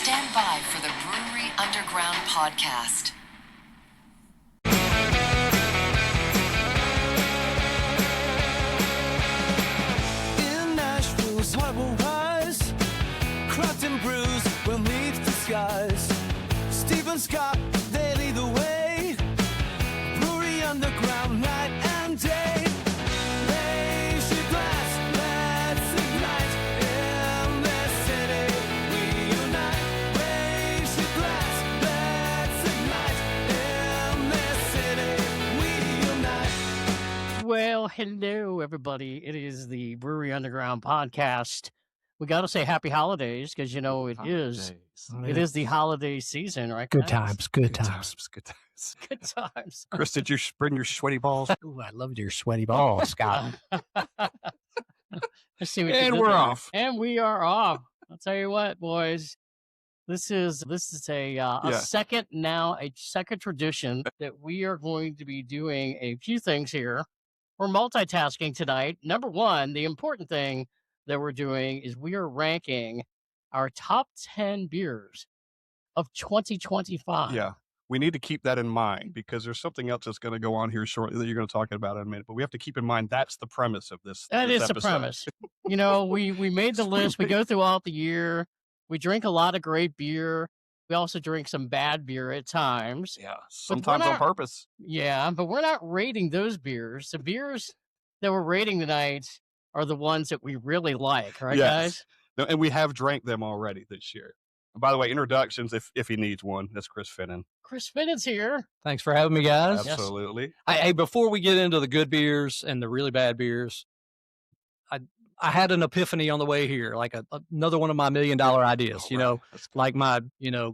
Stand by for the Brewery Underground Podcast. In Nashville's harbor wise, cracked and bruised when we've disguised. Stephen Scott, they lead the way. Brewery Underground, night and day. Raise your glass, let's ignite. In this city, we unite. Raise your glass, let's ignite. In this city, we unite. Well, hello, everybody. It is the Brewery Underground Podcast. We got to say happy holidays because, you know, it is the holiday season, right? Good guys? times, good times. Good times. Good times. Chris, did you bring your sweaty balls? Ooh, I loved your sweaty balls, Scott. Let's see what you And did we're there. off. And we are off. I'll tell you what, boys. This is a second tradition that we are going to be doing a few things here. We're multitasking tonight. Number one, the important thing that we're doing is we are ranking our top 10 beers of 2025. Yeah. We need to keep that in mind because there's something else that's going to go on here shortly that you're going to talk about in a minute. But we have to keep in mind that's the premise of this. That this is the episode. premise. You know, we made the list. We go throughout the year. We drink a lot of great beer. We also drink some bad beer at times. Yeah. Sometimes on not- purpose. Yeah, but we're not rating those beers. The beers that we're rating tonight are the ones that we really like, right, Yes. guys? No, and we have drank them already this year. And by the way, introductions, if he needs one, that's Chris Finen. Chris Finen's here. Thanks for having me, guys. Yes. Absolutely. Hey, before we get into the good beers and the really bad beers, I had an epiphany on the way here, like another one of my $1 million ideas, you know, like my,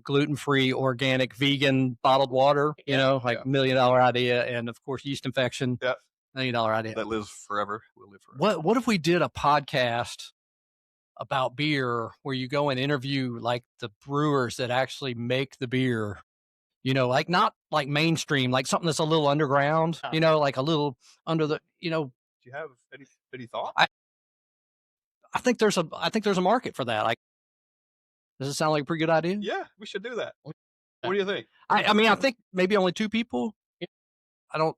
gluten-free, organic, vegan bottled water, $1 million idea. And of course, yeast infection, Yeah. $1 million idea. That lives forever. Will live forever. What if we did a podcast about beer where you go and interview like the brewers that actually make the beer, like not like mainstream, like something that's a little underground, like a little under the, Do you have any thought? I think there's a market for that. Like, does it sound like a pretty good idea? Yeah, we should do that. What do you think? I mean, I think maybe only 2 people. I don't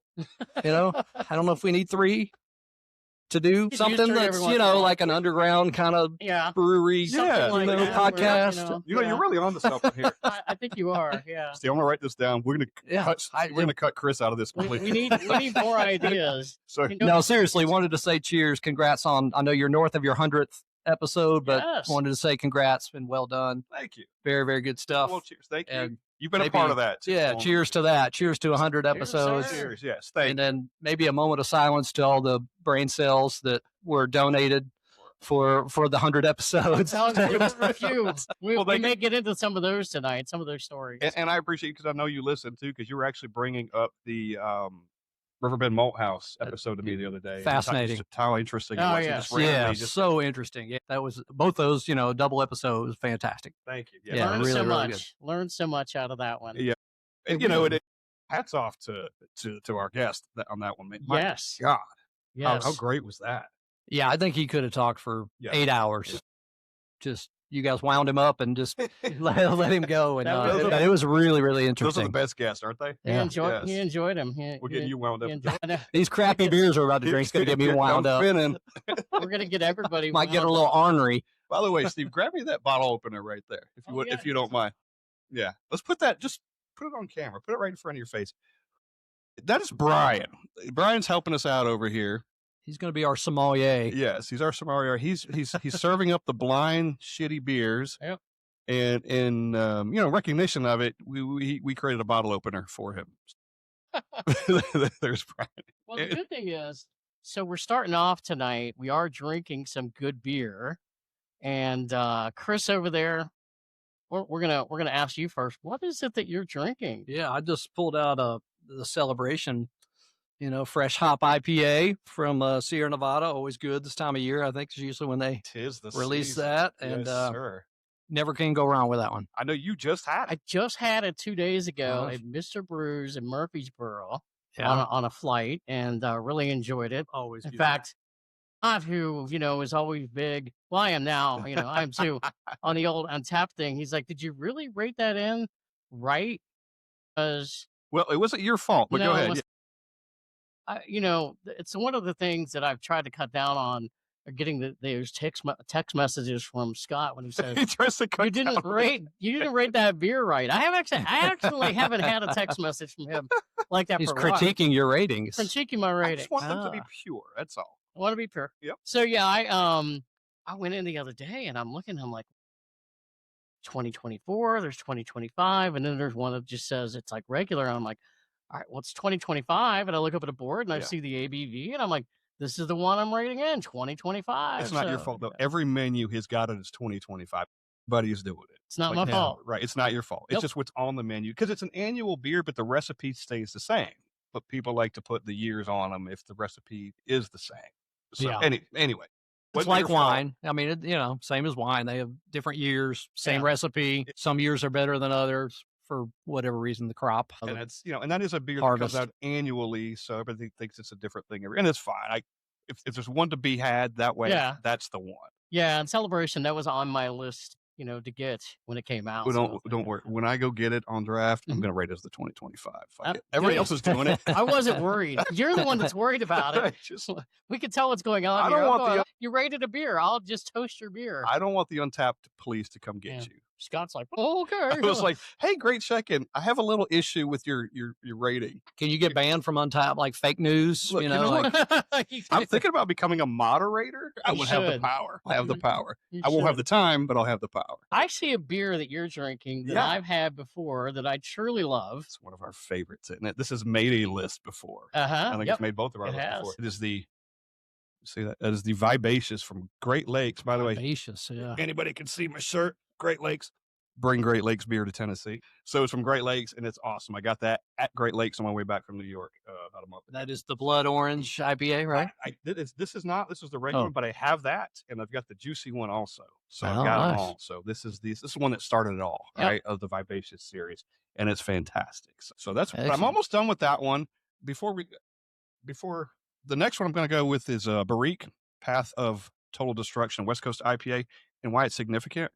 know if we need 3 to do Could use something 3 that's, every once in a while. like an underground kind of Yeah. brewery, Yeah, Something like that, podcast. where, You're really on to something here. I think you are, yeah. See, I'm gonna write this down. We're Yeah, gonna cut Chris out of this We completely. need more ideas. So You know- No, seriously, wanted to say cheers. Congrats on, I know you're north of your 100th episode, but Yes. wanted to say congrats and well done. thank you. Very, very good stuff. Well, cheers. Thank you. And You've been a maybe- part of that. Too. Yeah, cheers to that. Cheers to 100 Cheers, episodes. sir. Cheers. Yes. Thank And you. then maybe a moment of silence to all the brain cells that were donated for the 100 episodes. Sounds good. A few. We Well, they may get into some of those tonight, some of those stories. And I appreciate because I know you listen too because you were actually bringing up the Riverbend Malt House episode to me the other day. and Fascinating. just how interesting it Oh, was. It yes. just randomly Yeah, just- so interesting. Yeah, that was both those, double episodes. Fantastic. thank you. Yeah, Learned really, so really much. good. Learned so much out of that one. Yeah. And, hats off to our guest on that one. Man. My Yes. God, Yes. how great was that? Yeah, I think he could have talked for Yeah. 8 hours. Yeah. Just you guys wound him up and just let him go, and That it was really, really Those are interesting. the best guests, aren't they? He Yeah. enjoyed. He Yes. enjoyed him. We're getting you wound up. he enjoyed it. These crappy beers we're about to drink's gonna get me wound up. We're gonna get everybody. Might get a wound little up. ornery. By the way, Steve, grab me that bottle opener right there, if you Oh, would, yeah. if you don't mind. Yeah, let's put that. Just put it on camera. Put it right in front of your face. That is Brian. Brian's helping us out over here. He's gonna be our sommelier. Yes, he's our sommelier. He's serving up the blind, shitty beers. Yep. And in recognition of it, we created a bottle opener for him. There's Brian. Well, the good thing is, so we're starting off tonight. We are drinking some good beer, and Chris over there, we're gonna ask you first. What is it that you're drinking? Yeah, I just pulled out the Celebration, fresh hop IPA from Sierra Nevada. Always good this time of year. I think it's usually when they Tis the release season. that, and Yes, sir. never can go wrong with that one. I know you just had it. I just had it 2 days ago Uh-huh. at Mr. Brews in Murfreesboro Yeah, on a flight, and really enjoyed it. always. In beautiful. fact, who, is always big. Well, I am now, I am too, on the old Untapped thing. He's like, did you really rate that in right? Because, Well, it wasn't your fault, but go ahead. it's one of the things that I've tried to cut down on, getting those text messages from Scott when he says, He tries to cut you didn't rate that beer right. I actually haven't had a text message from him like that. He's for a while. critiquing your ratings. Critiquing my I rating. just want them to be pure. That's all. I want to be pure. Yep. So yeah, I went in the other day and I'm looking. I'm like, 2024. There's 2025, and then there's one that just says it's like regular. And I'm like, all right, well, it's 2025, and I look up at a board and I see the ABV, and I'm like, this is the one I'm rating in 2025. It's not your fault though. Every menu has got it as 2025. Buddy's doing it. It's not my fault. Right. It's not your fault. It's just what's on the menu because it's an annual beer, but the recipe stays the same. But people like to put the years on them if the recipe is the same. So anyway. It's like wine. I mean, same as wine. They have different years, same recipe. Some years are better than others for whatever reason, the crop. And it's, and that is a beer that comes out annually. So everybody thinks it's a different thing. And it's fine. If there's one to be had that way, that's the one. Yeah. And Celebration, that was on my list, to get when it came out. Well, don't worry. When I go get it on draft, I'm going to rate it as the 2025. Everybody else is doing it. I wasn't worried. You're the one that's worried about it. We can tell what's going on. I don't want you rated a beer. I'll just toast your beer. I don't want the Untapped police to come get you. Scott's like, oh, okay. I was like, hey, great check-in. I have a little issue with your rating. Can you get banned from Untapped, like fake news? Look, I'm thinking about becoming a moderator. I would have the power. I have the power. I won't have the time, but I'll have the power. I see a beer that you're drinking that I've had before that I truly love. It's one of our favorites, isn't it? This has made a list before. I think it's made both of our lists before. It is that is the Vivacious from Great Lakes. By the way, Vivacious, anybody can see my shirt. Great Lakes. Bring Great Lakes beer to Tennessee. So it's from Great Lakes, and it's awesome. I got that at Great Lakes on my way back from New York about a month ago. That is the Blood Orange IPA, right? This is the regular one, but I have that, and I've got the juicy one also. So I've got them all. So this is one that started it all, right, of the Vivacious series, and it's fantastic. So that's I'm almost done with that one. Before the next one I'm going to go with is Barrique Path of Total Destruction West Coast IPA, and why it's significant.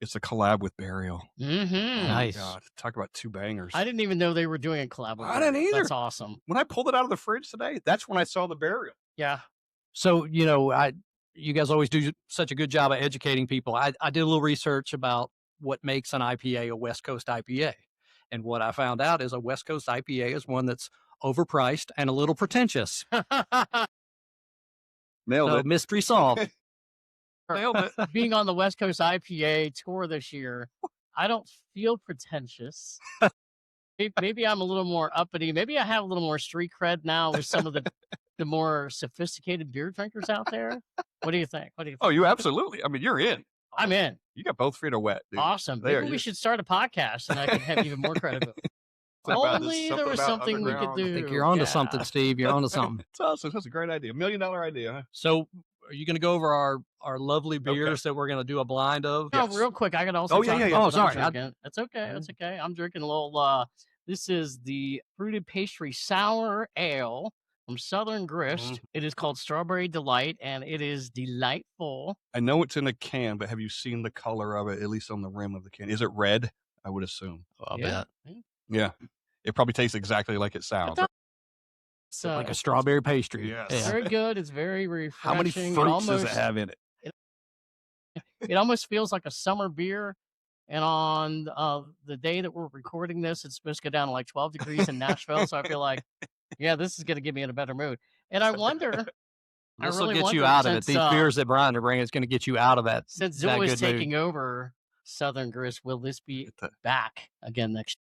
It's a collab with Burial. Mm-hmm. Nice. God, talk about two bangers. I didn't even know they were doing a collab with I didn't either. That's awesome. When I pulled it out of the fridge today, that's when I saw the Burial. Yeah. So, you guys always do such a good job of educating people. I did a little research about what makes an IPA a West Coast IPA. And what I found out is a West Coast IPA is one that's overpriced and a little pretentious. Nailed it. Mystery solved. Nailed it. Being on the West Coast IPA tour this year, I don't feel pretentious. Maybe I'm a little more uppity. Maybe I have a little more street cred now with some of the more sophisticated beer drinkers out there. What do you think? Oh, you absolutely. I mean, you're in. I'm in. You got both feet are wet, dude. Awesome. Maybe we should start a podcast and I can have even more credibility. Only there was something we could do. I think you're onto something, Steve. You're onto something. It's awesome. That's a great idea. $1 million idea. Huh? So, are you going to go over our lovely beers that we're going to do a blind of? No, real quick. I can also. Oh, sorry. That's okay. That's okay. I'm drinking a little. This is the fruited pastry sour ale from Southern Grist. It is called Strawberry Delight, and it is delightful. I know it's in a can, but have you seen the color of it? At least on the rim of the can, is it red? I would assume. I'll bet. Yeah, it probably tastes exactly like it sounds. So, like a strawberry pastry. Yes. It's very good. It's very refreshing. How many fruits does it have in it? It almost feels like a summer beer. And on the day that we're recording this, it's supposed to go down to like 12 degrees in Nashville. So I feel like, this is going to get me in a better mood. And I wonder. This will get you out of it. These beers that Brian are bringing is going to get you out of that. Since Zoe is taking over Southern Grist, will this be back again next year?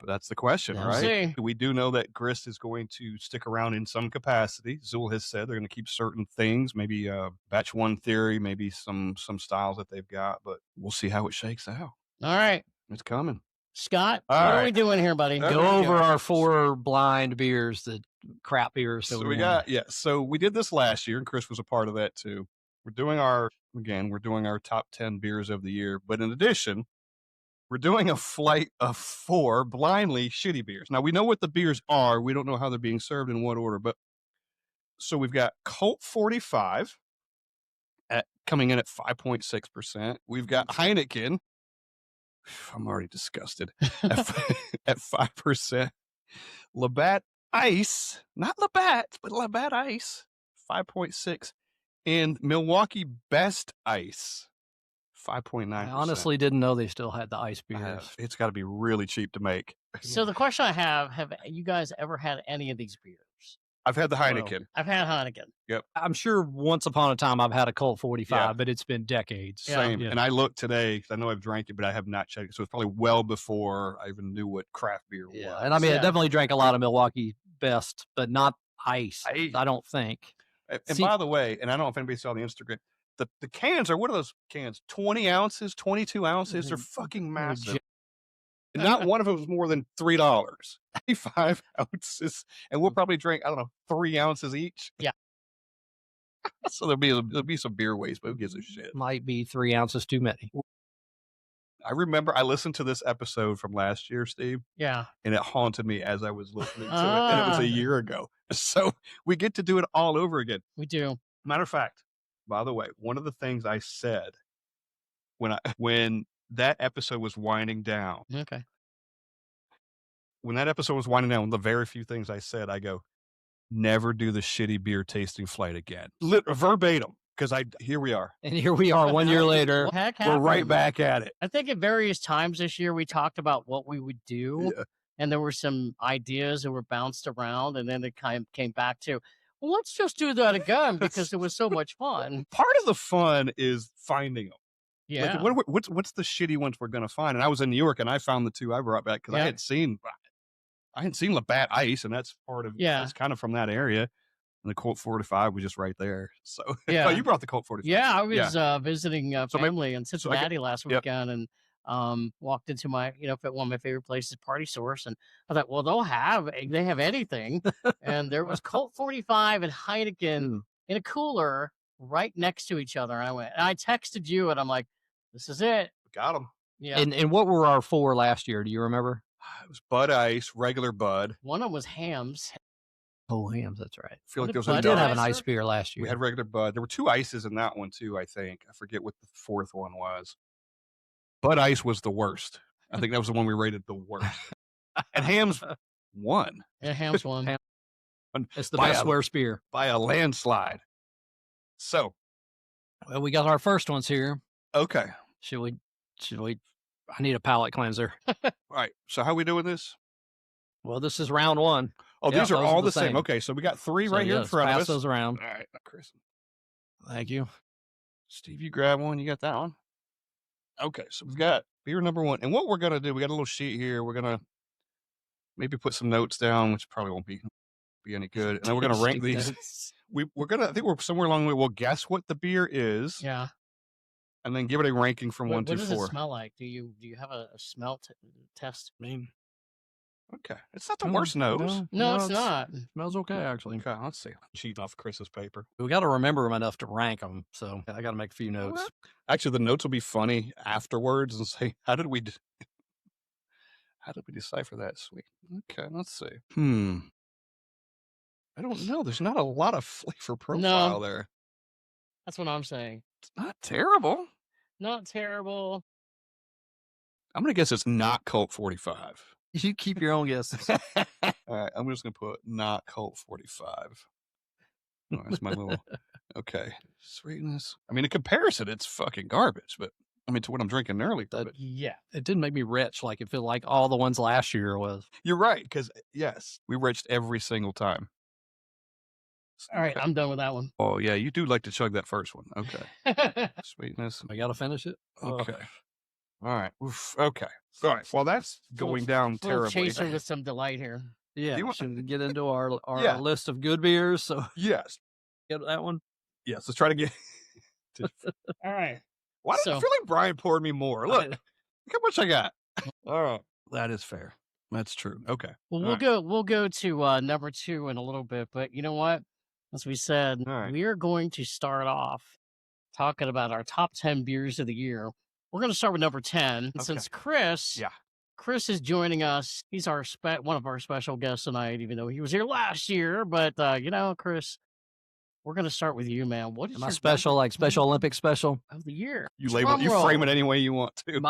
But that's the question, right? See. We do know that Grist is going to stick around in some capacity. Zool has said they're going to keep certain things, maybe batch one theory, maybe some styles that they've got, but we'll see how it shakes out. All right. It's coming. Scott, what are we doing here, buddy? Go over our 4 blind beers, the crap beers. So we got, so we did this last year, and Chris was a part of that too. We're doing our top 10 beers of the year, but in addition, we're doing a flight of 4 blindly shitty beers. Now, we know what the beers are. We don't know how they're being served in what order, but So we've got Colt 45 coming in at 5.6%. We've got Heineken. I'm already disgusted at 5%. Labatt Ice, not Labatt, but Labatt Ice, 5.6%. And Milwaukee Best Ice, 5.9%. I honestly didn't know they still had the ice beers. It's got to be really cheap to make. So the question I have you guys ever had any of these beers? I've had the Heineken. Well, I've had Heineken. Yep. I'm sure once upon a time I've had a Colt 45, but it's been decades. Same. Yeah. And I looked today because I know I've drank it, but I have not checked it. So it's probably well before I even knew what craft beer was. And I mean, I definitely drank a lot of Milwaukee Best, but not ice. I don't think. And by the way, and I don't know if anybody saw the Instagram, the cans are, what are those cans? 20 ounces, 22 ounces? They're fucking massive. And not one of them was more than $3. 5 ounces. And we'll probably drink, I don't know, 3 ounces each. Yeah. So there'll be some beer waste, but who gives a shit? Might be 3 ounces too many. I remember I listened to this episode from last year, Steve. Yeah. And it haunted me as I was listening to it. And it was a year ago. So we get to do it all over again. We do. Matter of fact, by the way, one of the things I said when that episode was winding down. Okay. When that episode was winding down, one of the very few things I said, I go, never do the shitty beer tasting flight again. Verbatim. Because here we are. And here we are 1 year later. We're right back at it. I think at various times this year we talked about what we would do. Yeah. And there were some ideas that were bounced around. And then it kind of came back to, well, let's just do that again because it was so much fun. Part of the fun is finding them. Yeah. Like, what's the shitty ones we're going to find? And I was in New York and I found the two I brought back because I hadn't seen Labatt Ice. And that's that's kind of from that area. And the Colt 45 was just right there. So yeah, you brought the Colt 45. Yeah, I was visiting family in Cincinnati last weekend and walked into my, one of my favorite places, Party Source, and I thought, well, they have anything, and there was Colt 45 and Heineken in a cooler right next to each other, and I texted you, and I'm like, this is it, got them. Yeah. And what were our 4 last year? Do you remember? It was Bud Ice, regular Bud. One of them was Hams. Oh, Hams, that's right. I feel like there was I did have an ice beer last year. We had regular Bud. There were 2 ices in that one too, I think. I forget what the 4th one was. Bud Ice was the worst. I think that was the one we rated the worst. And Hams won. Yeah, Hams won. It's the best worst beer. By a landslide. So. Well, we got our first ones here. Okay. Should we? I need a palate cleanser. All right. So how are we doing this? Well, this is round 1. Oh, these are all the same. Okay, so we got 3 right here in front of us. Pass those around. All right, Chris. Thank you. Steve, you grab one. You got that one? Okay, so we've got beer number 1. And what we're going to do, we got a little sheet here. We're going to maybe put some notes down, which probably won't be any good. And then we're going to rank these. We're going to, I think we're somewhere along the way, we'll guess what the beer is. Yeah. And then give it a ranking from 1 to 4. What does it smell like? Do you have a smell test? I mean, okay. It's not the worst nose. No, it's not. It smells okay, actually. Okay, let's see. Cheating off Chris's paper. We got to remember them enough to rank them, so I got to make a few notes. Well, actually, the notes will be funny afterwards and say, how did we decipher that? Sweet. Okay, let's see. I don't know. There's not a lot of flavor profile there. That's what I'm saying. It's not terrible. Not terrible. I'm going to guess it's not Colt 45. You keep your own guesses. All right, I'm just going to put not Colt 45. Oh, that's my little, okay. Sweetness. I mean, in comparison, it's fucking garbage, but I mean, to what I'm drinking earlier. Yeah. It didn't make me rich like it felt like all the ones last year was. You're right, because, yes, we reached every single time. All right, I'm done with that one. Oh, yeah, you do like to chug that first one. Okay. Sweetness. I got to finish it. Okay. All right. Oof. Okay. All right. Well, that's going down terribly. Chasing with some delight here. Yeah. Should get into our list of good beers. So yes. Get that one. Yes. Let's try to get. All right. Why do I feel like Brian poured me more? Look how much I got. All right. That is fair. That's true. Okay. Well, we'll go to number 2 in a little bit, but you know what? As we said, we are going to start off talking about our top 10 beers of the year. We're going to start with number 10. Okay. Since Chris is joining us, he's our one of our special guests tonight, even though he was here last year. But, Chris, we're going to start with you, man. What is my your special, like Special Olympic special of the year? You frame it any way you want to.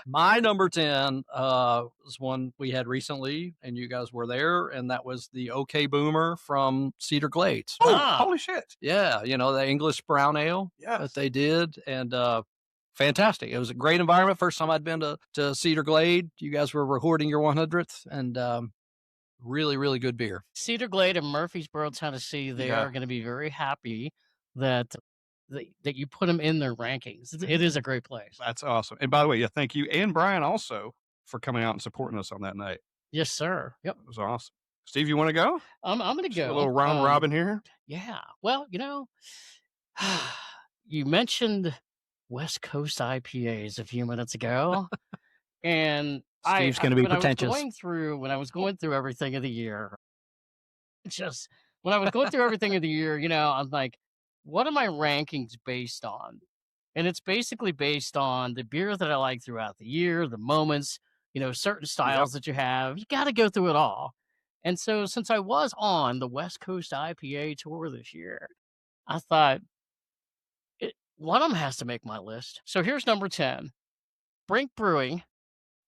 My number 10 was one we had recently, and you guys were there, and that was the OK Boomer from Cedar Glades. Oh, holy shit! Yeah, the English brown ale that they did, and fantastic. It was a great environment. First time I'd been to Cedar Glade. You guys were recording your 100th, and really, really good beer. Cedar Glade in Murfreesboro, Tennessee. They are going to be very happy that you put them in their rankings. It is a great place. That's awesome. And by the way, thank you and Brian also for coming out and supporting us on that night. Yes, sir. Yep, it was awesome. Steve, you want to go? I'm going to go. A little round robin here. Yeah. Well, you mentioned West Coast IPAs a few minutes ago, and Steve's going to be pretentious. When I was going through everything of the year, I'm like, what are my rankings based on? And it's basically based on the beer that I like throughout the year, the moments, certain styles that you have. You got to go through it all. And so since I was on the West Coast IPA tour this year, I thought one of them has to make my list. So here's number 10, Brink Brewing,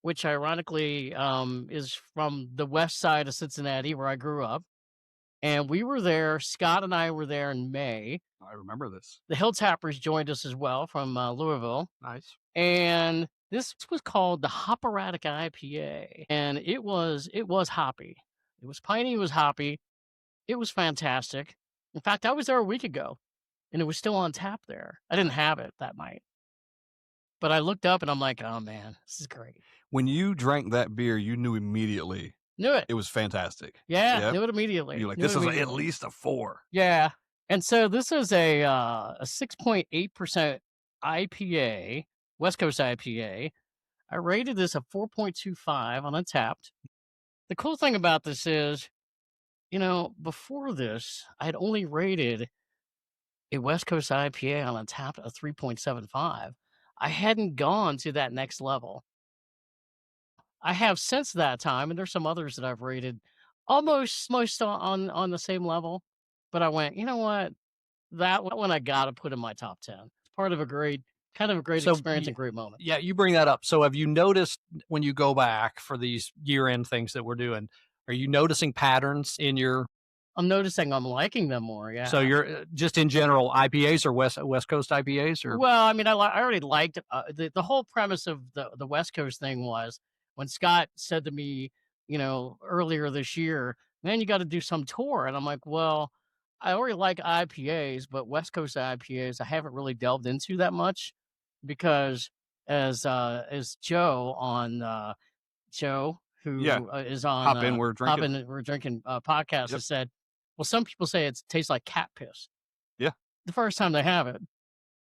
which ironically is from the west side of Cincinnati, where I grew up. And we were there. Scott and I were there in May. I remember this. The Hill Tappers joined us as well from Louisville. Nice. And this was called the Hopperatic IPA. And it was hoppy. It was piney. It was hoppy. It was fantastic. In fact, I was there a week ago, and it was still on tap there. I didn't have it that night. But I looked up, and I'm like, oh, man, this is great. When you drank that beer, you knew immediately. Knew it. It was fantastic. Yeah, knew it immediately. You're like, this is at least a 4. Yeah. And so this is a 6.8% IPA, West Coast IPA. I rated this a 4.25 on Untapped. The cool thing about this is, before this, I'd only rated a West Coast IPA on Untapped a 3.75. I hadn't gone to that next level. I have since that time, and there's some others that I've rated almost on the same level. But I went, you know what? That one I got to put in my top 10. It's part of a great experience and great moment. Yeah, you bring that up. So have you noticed when you go back for these year-end things that we're doing, are you noticing patterns in your... I'm noticing I'm liking them more, yeah. So you're just in general IPAs or West Coast IPAs? Or? Well, I mean, I already liked the whole premise of the West Coast thing was when Scott said to me, earlier this year, man, you got to do some tour. And I'm like, well, I already like IPAs, but West Coast IPAs I haven't really delved into that much because as Joe on Joe, who is on Hop In, We're Drinking podcast has said, well, some people say it tastes like cat piss. Yeah. The first time they have it.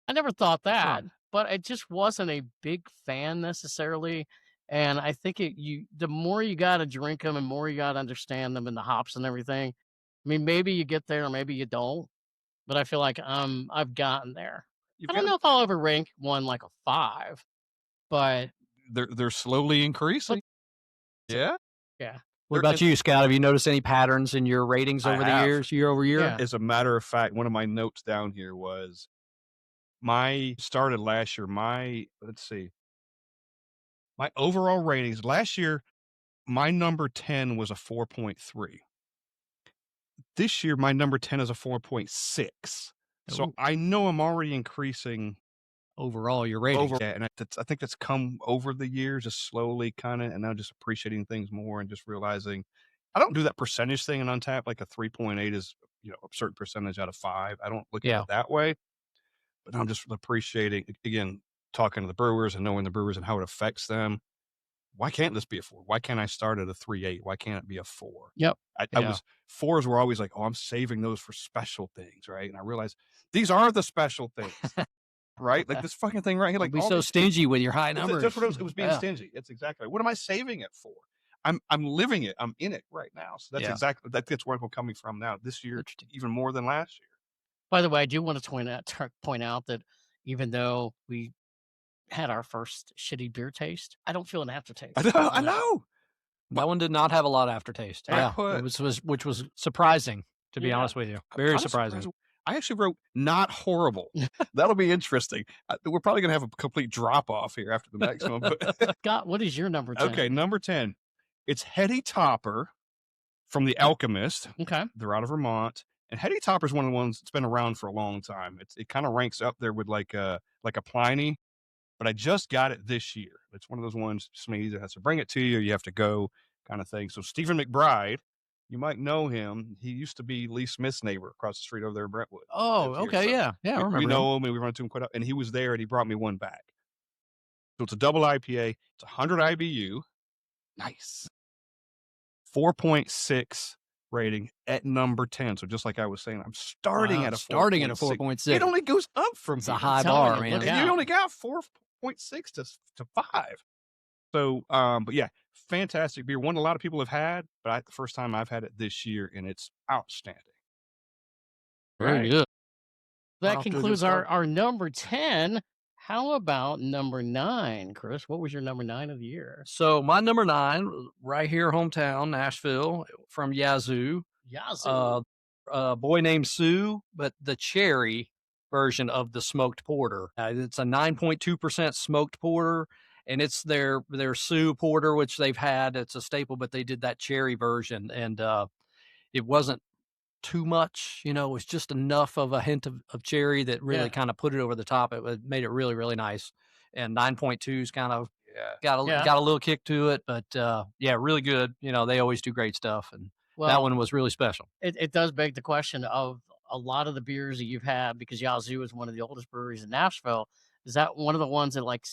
I never thought that, but I just wasn't a big fan necessarily. And I think the more you got to drink them and more you got to understand them and the hops and everything. I mean, maybe you get there, maybe you don't, but I feel like I've gotten there. I don't know if I'll ever rank one like a 5, but they're slowly increasing. Yeah. What about you, Scott? Have you noticed any patterns in your ratings over the years, year over year? Yeah. As a matter of fact, one of my notes down here was started last year. My overall ratings last year, my number 10 was a 4.3. This year, my number 10 is a 4.6. So I know I'm already increasing overall your rating. And I think that's come over the years, just slowly kind of, and now just appreciating things more and just realizing I don't do that percentage thing in Untapped. Like a 3.8 is, a certain percentage out of 5. I don't look at it that way, but I'm just appreciating, again, talking to the brewers and knowing the brewers and how it affects them. Why can't this be a 4? Why can't I start at a 3.8? Why can't it be a 4? Yep. I was 4s were always like, oh, I'm saving those for special things, right? And I realized these are the special things, right? Like this fucking thing right here. Like, be so stingy with your high numbers. That's what it was being stingy. It's exactly right. What am I saving it for? I'm living it. I'm in it right now. So that's exactly where I'm coming from now. This year, even more than last year. By the way, I do want to point out that even though we had our first shitty beer taste, I don't feel an aftertaste. I know. That one did not have a lot of aftertaste. It was which was surprising, to be honest with you. Very surprising. I actually wrote not horrible. That'll be interesting. We're probably going to have a complete drop off here after the next one. But Scott, what is your number 10? Okay, number 10. It's Heady Topper from The Alchemist. Okay. They're out of Vermont. And Heady Topper is one of the ones that's been around for a long time. It kind of ranks up there with like a Pliny, but I just got it this year. It's one of those ones, somebody either has to bring it to you or you have to go kind of thing. So Stephen McBride, you might know him. He used to be Lee Smith's neighbor across the street over there in Brentwood. Oh, okay. So yeah. I remember we know him and we run into him quite a, and he was there and he brought me one back. So it's a double IPA. It's 100 IBU. Nice. 4.6 rating at number 10. So just like I was saying, I'm starting at a 4.6. It only goes up from It's a high bar, man. And you only got 4.6 to 5. So, but yeah, fantastic beer. One a lot of people have had, but the first time I've had it this year, and it's outstanding. Very good. That concludes our number 10. How about number 9, Chris? What was your number 9 of the year? So my number 9, right here, hometown, Nashville, from Yazoo. Yazoo. A boy named Sue, but the cherry version of the smoked porter. It's a 9.2% smoked porter, and it's their Sue porter, which they've had. It's a staple, but they did that cherry version, and it wasn't too much, it was just enough of a hint of cherry that really kind of put it over the top. It made it really, really nice. And 9.2's kind of got a little kick to it, but really good. They always do great stuff, and that one was really special. It does beg the question of a lot of the beers that you've had, because Yazoo is one of the oldest breweries in Nashville. Is that one of the ones that, like,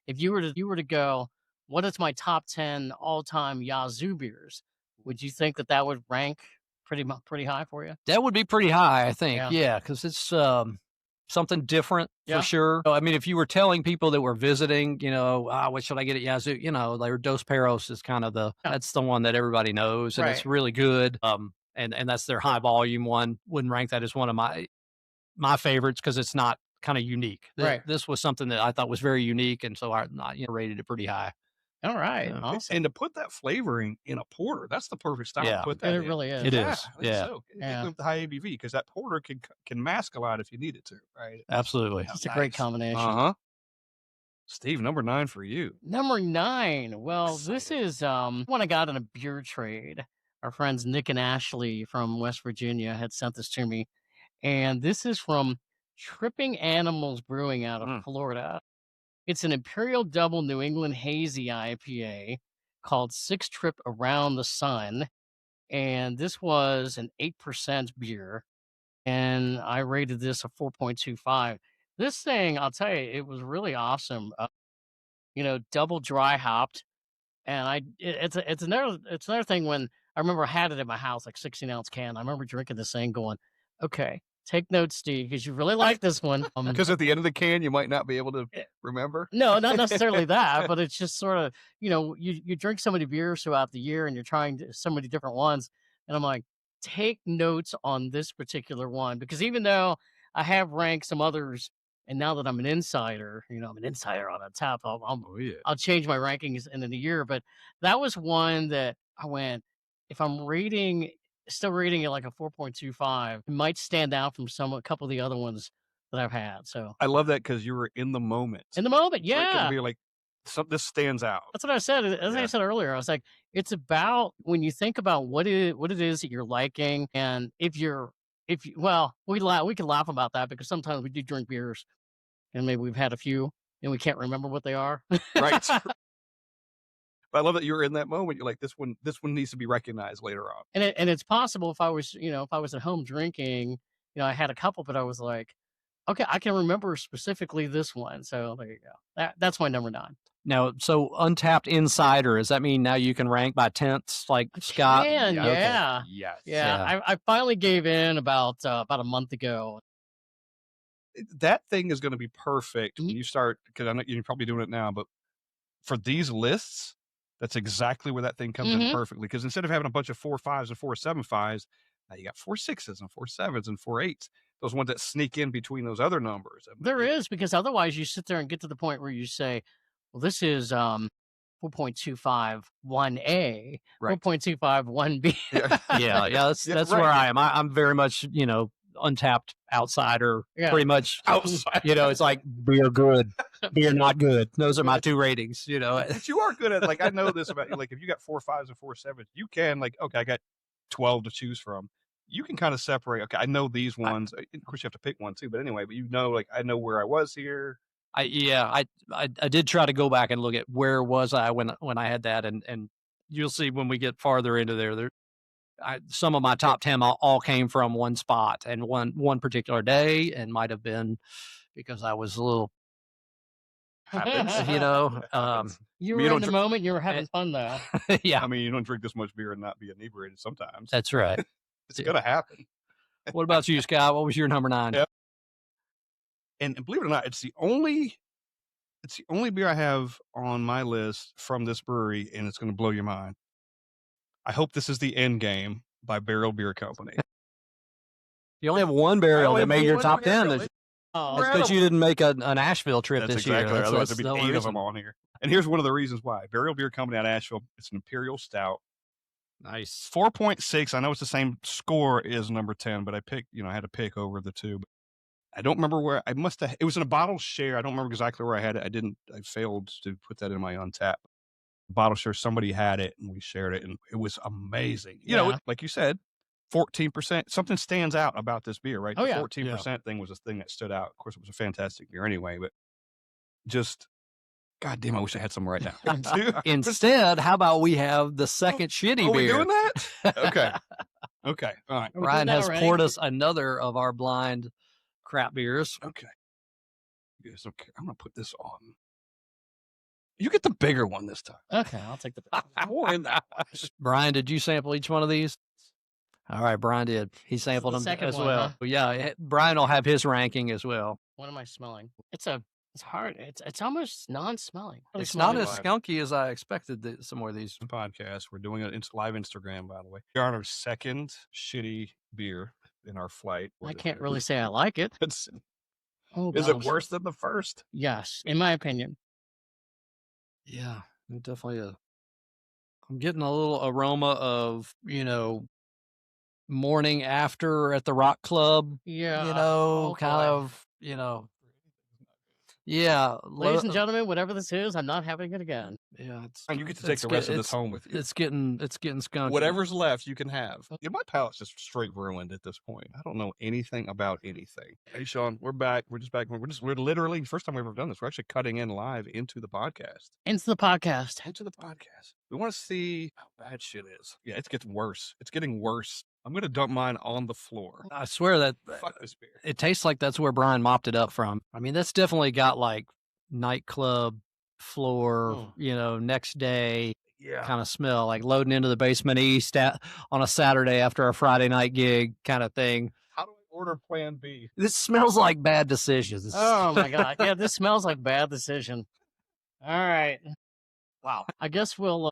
if you were to go, what is my top 10 all-time Yazoo beers? Would you think that would rank pretty high for you? That would be pretty high, I think. Yeah, because it's something different for sure. I mean, if you were telling people that were visiting, what should I get at Yazoo? Like Dos Perros is kind of that's the one that everybody knows, and it's really good. And that's their high volume one. Wouldn't rank that as one of my favorites because it's not kind of unique. This was something that I thought was very unique, and so I rated it pretty high. All right. Awesome. And to put that flavoring in a porter, that's the perfect style to put that in. It really is. It is. Yeah. So, with the high ABV, because that porter can mask a lot if you need it to, right? Absolutely. It's a great combination. Uh-huh. Steve, number 9 for you. Number 9. Well, this is one I got in a beer trade. Our friends Nick and Ashley from West Virginia had sent this to me. And this is from Tripping Animals Brewing out of Florida. It's an Imperial Double New England Hazy IPA called 6 Trip Around the Sun. And this was an 8% beer. And I rated this a 4.25. This thing, I'll tell you, it was really awesome. Double dry hopped. And it's another thing when I remember I had it in my house, like 16-ounce can. I remember drinking this thing going, okay, take notes, Steve, because you really like this one. Because at the end of the can, you might not be able to remember. No, not necessarily that, but it's just sort of, you drink so many beers throughout the year and you're trying so many different ones. And I'm like, take notes on this particular one, because even though I have ranked some others, and now that I'm an insider, I'm an insider on a tap, I'll change my rankings in a year. But that was one that I went, if I'm still rating it like a 4.25, it might stand out from a couple of the other ones that I've had. So I love that because you were in the moment. In the moment, So it yeah. can be like, this stands out. That's what I said. As I said earlier, I was like, it's about when you think about what it is that you're liking, and we can laugh about that because sometimes we do drink beers, and maybe we've had a few and we can't remember what they are. Right. But I love that you were in that moment. You're like, this one needs to be recognized later on. And it's possible if I was at home drinking, I had a couple, but I was like, okay, I can remember specifically this one. So there you go. That's my number 9. Now, so Untapped Insider, does that mean now you can rank by tenths like Scott? Yeah. Yes. Yeah. I finally gave in about a month ago. That thing is going to be perfect when you start, because I know you're probably doing it now, but for these lists, that's exactly where that thing comes in perfectly. Because instead of having a bunch of 4.5s and 4.75s, now you got 4.6s and 4.7s and 4.8s. Those ones that sneak in between those other numbers. There is, because otherwise you sit there and get to the point where you say, well, this is 4.25 1A, right. 4.25 1B. Yeah, that's right. Where I am. I'm very much, Untapped outsider, Yeah. pretty much. Outside. It's like beer good, beer not good. Those are my 2 ratings. But you are good at, like, I know this about you. Like, if you got 4 5s and 4 7s, you can, like, okay, I got 12 to choose from. You can kind of separate. Okay, I know these ones. Of course, you have to pick one too. But anyway, but like, I know where I was here. I did try to go back and look at where was I when I had that, and you'll see when we get farther into there. Some of my top 10 all came from one spot and one particular day, and might have been because I was a little, Happens. You were in the moment. You were having fun though. Yeah. I mean, you don't drink this much beer and not be inebriated sometimes. That's right. It's gonna happen. What about you, Scott? What was your number 9? Yep. And believe it or not, it's the only beer I have on my list from this brewery, and it's going to blow your mind. I hope this is the End Game by Barrel Beer Company. You only have one barrel that made your top 10. That's Oh, because you didn't make an Asheville trip That's this exactly year. right. Otherwise, there'd be the 8 only of them on here. And here's one of the reasons why. Barrel Beer Company out of Asheville. It's an Imperial Stout. Nice. 4.6. I know it's the same score as number 10, but I had to pick over the 2. But I don't remember where I must have. It was in a bottle share. I don't remember exactly where I had it. I failed to put that in my Untappd bottle share. Somebody had it and we shared it, and it was amazing. Like you said, 14%. Something stands out about this beer, right? Oh, The yeah. 14% thing was a thing that stood out. Of course, it was a fantastic beer anyway, but just, God damn, I wish I had some right now. Instead, how about we have the second shitty Are we beer? doing that? Okay. All right. Are we Ryan doing that has already? poured us another of our blind crap beers. Okay. Yes, okay. I'm going to put this on. You get the bigger one this time. Okay, I'll take the. More in that. Brian, did you sample each one of these? All right, Brian did. He sampled the them second as one, well. huh? Yeah, Brian will have his ranking as well. What am I smelling? It's hard. It's almost non-smelling. It's not as skunky as I expected. Some more of these Podcast. We're doing it. It's live Instagram, by the way. We're on our second shitty beer in our flight. I can't really say I like it. Is Oh, it gosh. worse than the first? Yes, in my opinion. Yeah, it definitely is. I'm getting a little aroma of, morning after at the rock club, Yeah. kind of, yeah. Ladies and gentlemen, whatever this is, I'm not having it again. Yeah, And you get to take the rest of this home with you. It's getting skunky. Whatever's left, you can have. Yeah, my palate's just straight ruined at this point. I don't know anything about anything. Hey, Sean, we're back. We're just back. We're literally, first time we've ever done this. We're actually cutting in live into the podcast. Into the podcast. Into the podcast. We want to see how bad shit is. Yeah, it gets worse. It's getting worse. I'm going to dump mine on the floor. I swear that Fuck this beer. it tastes like that's where Brian mopped it up from. I mean, that's definitely got like nightclub floor, next day kind of smell, like loading into the basement east on a Saturday after a Friday night gig kind of thing. How do I order Plan B? This smells like bad decisions. Oh my god! Yeah, this smells like bad decision. All right. Wow. I guess we'll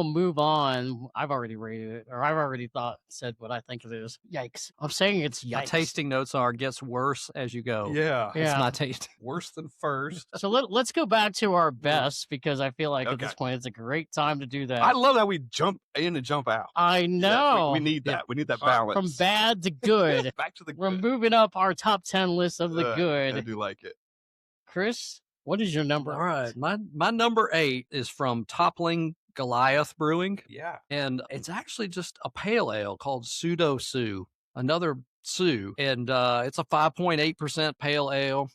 move on. I've already rated it, or I've already said what I think it is. Yikes! I'm saying it's My yikes. tasting notes are gets worse as you go. Yeah. It's Yeah. my taste. Worse than first. So let's go back to our best, because I feel like at this Okay. point it's a great time to do that. I love how we jump in and jump out. I know. We need that. Yeah. We need that From balance. bad to good. Back to the We're good. moving up our top 10 list of the I good. do like it. Chris, what is your number? All right. My number 8 is from Toppling Goliath Brewing. Yeah. And it's actually just a pale ale called Pseudo Sue, another Sue. And it's a 5.8% pale ale.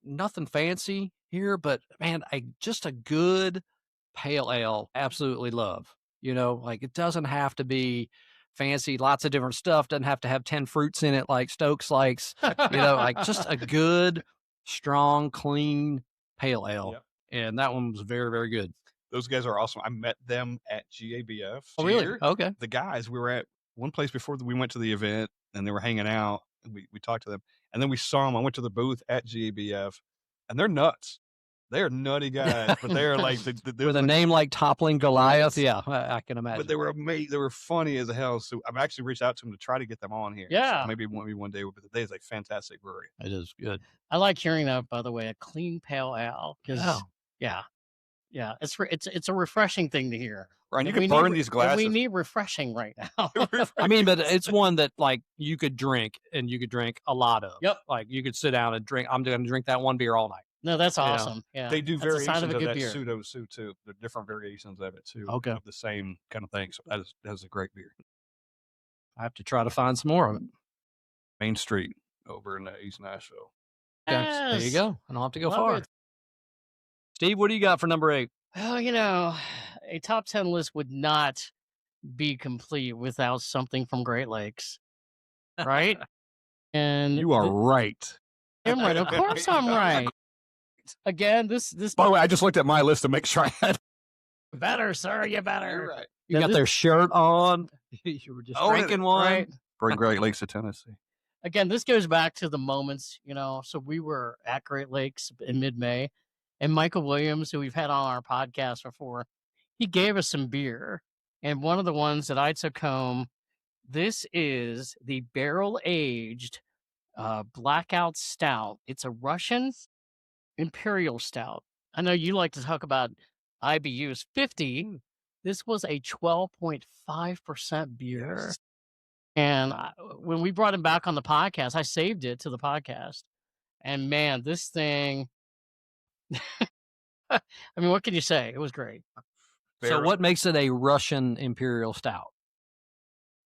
Nothing fancy here, but man, just a good pale ale. Absolutely love. Like it doesn't have to be fancy, lots of different stuff. Doesn't have to have 10 fruits in it like Stokes likes. Like just a good, strong, clean pale ale. Yep. And that one was very, very good. Those guys are awesome. I met them at GABF. Oh, really? Cheer. Okay. The guys, we were at one place before we went to the event, and they were hanging out. And we talked to them, and then we saw them. I went to the booth at GABF, and they're nuts. They are nutty guys, but they're like With a name like Toppling Goliath, yeah, I can imagine. But they were amazing. They were funny as hell. So I've actually reached out to them to try to get them on here. Yeah. So maybe one day. But they is a fantastic brewery. It is good. I like hearing that, by the way, a clean pale ale. 'Cause, Oh. yeah, Yeah, it's a refreshing thing to hear. Right, you can burn these glasses. We need refreshing right now. I mean, but it's one that like you could drink and you could drink a lot of. Yep. Like you could sit down and drink. I'm going to drink that one beer all night. No, that's awesome. Yeah, they do that's variations of that beer. pseudo-sue too. The different variations of it too. Okay. Of the same kind of thing. So that's a great beer. I have to try to find some more of it. Main Street over in East Nashville. Yes. There you go. I don't have to go Love far. it. Steve, what do you got for number 8? Well, a top 10 list would not be complete without something from Great Lakes, right? And You are right. I'm right. Of course, I'm right. Again, this. By the way, I just looked at my list to make sure I had. Better, sir. You better. You're right. You got their shirt on. You were just drinking one. Right. Bring Great Lakes to Tennessee. Again, this goes back to the moments, so we were at Great Lakes in mid-May, and Michael Williams, who we've had on our podcast before, he gave us some beer. And one of the ones that I took home, this is the barrel-aged Blackout Stout. It's a Russian Imperial Stout. I know you like to talk about IBUs. 50. This was a 12.5% beer. Yes. And when we brought him back on the podcast, I saved it to the podcast. And man, this thing, I mean, what can you say? It was great. So what makes it a Russian Imperial Stout?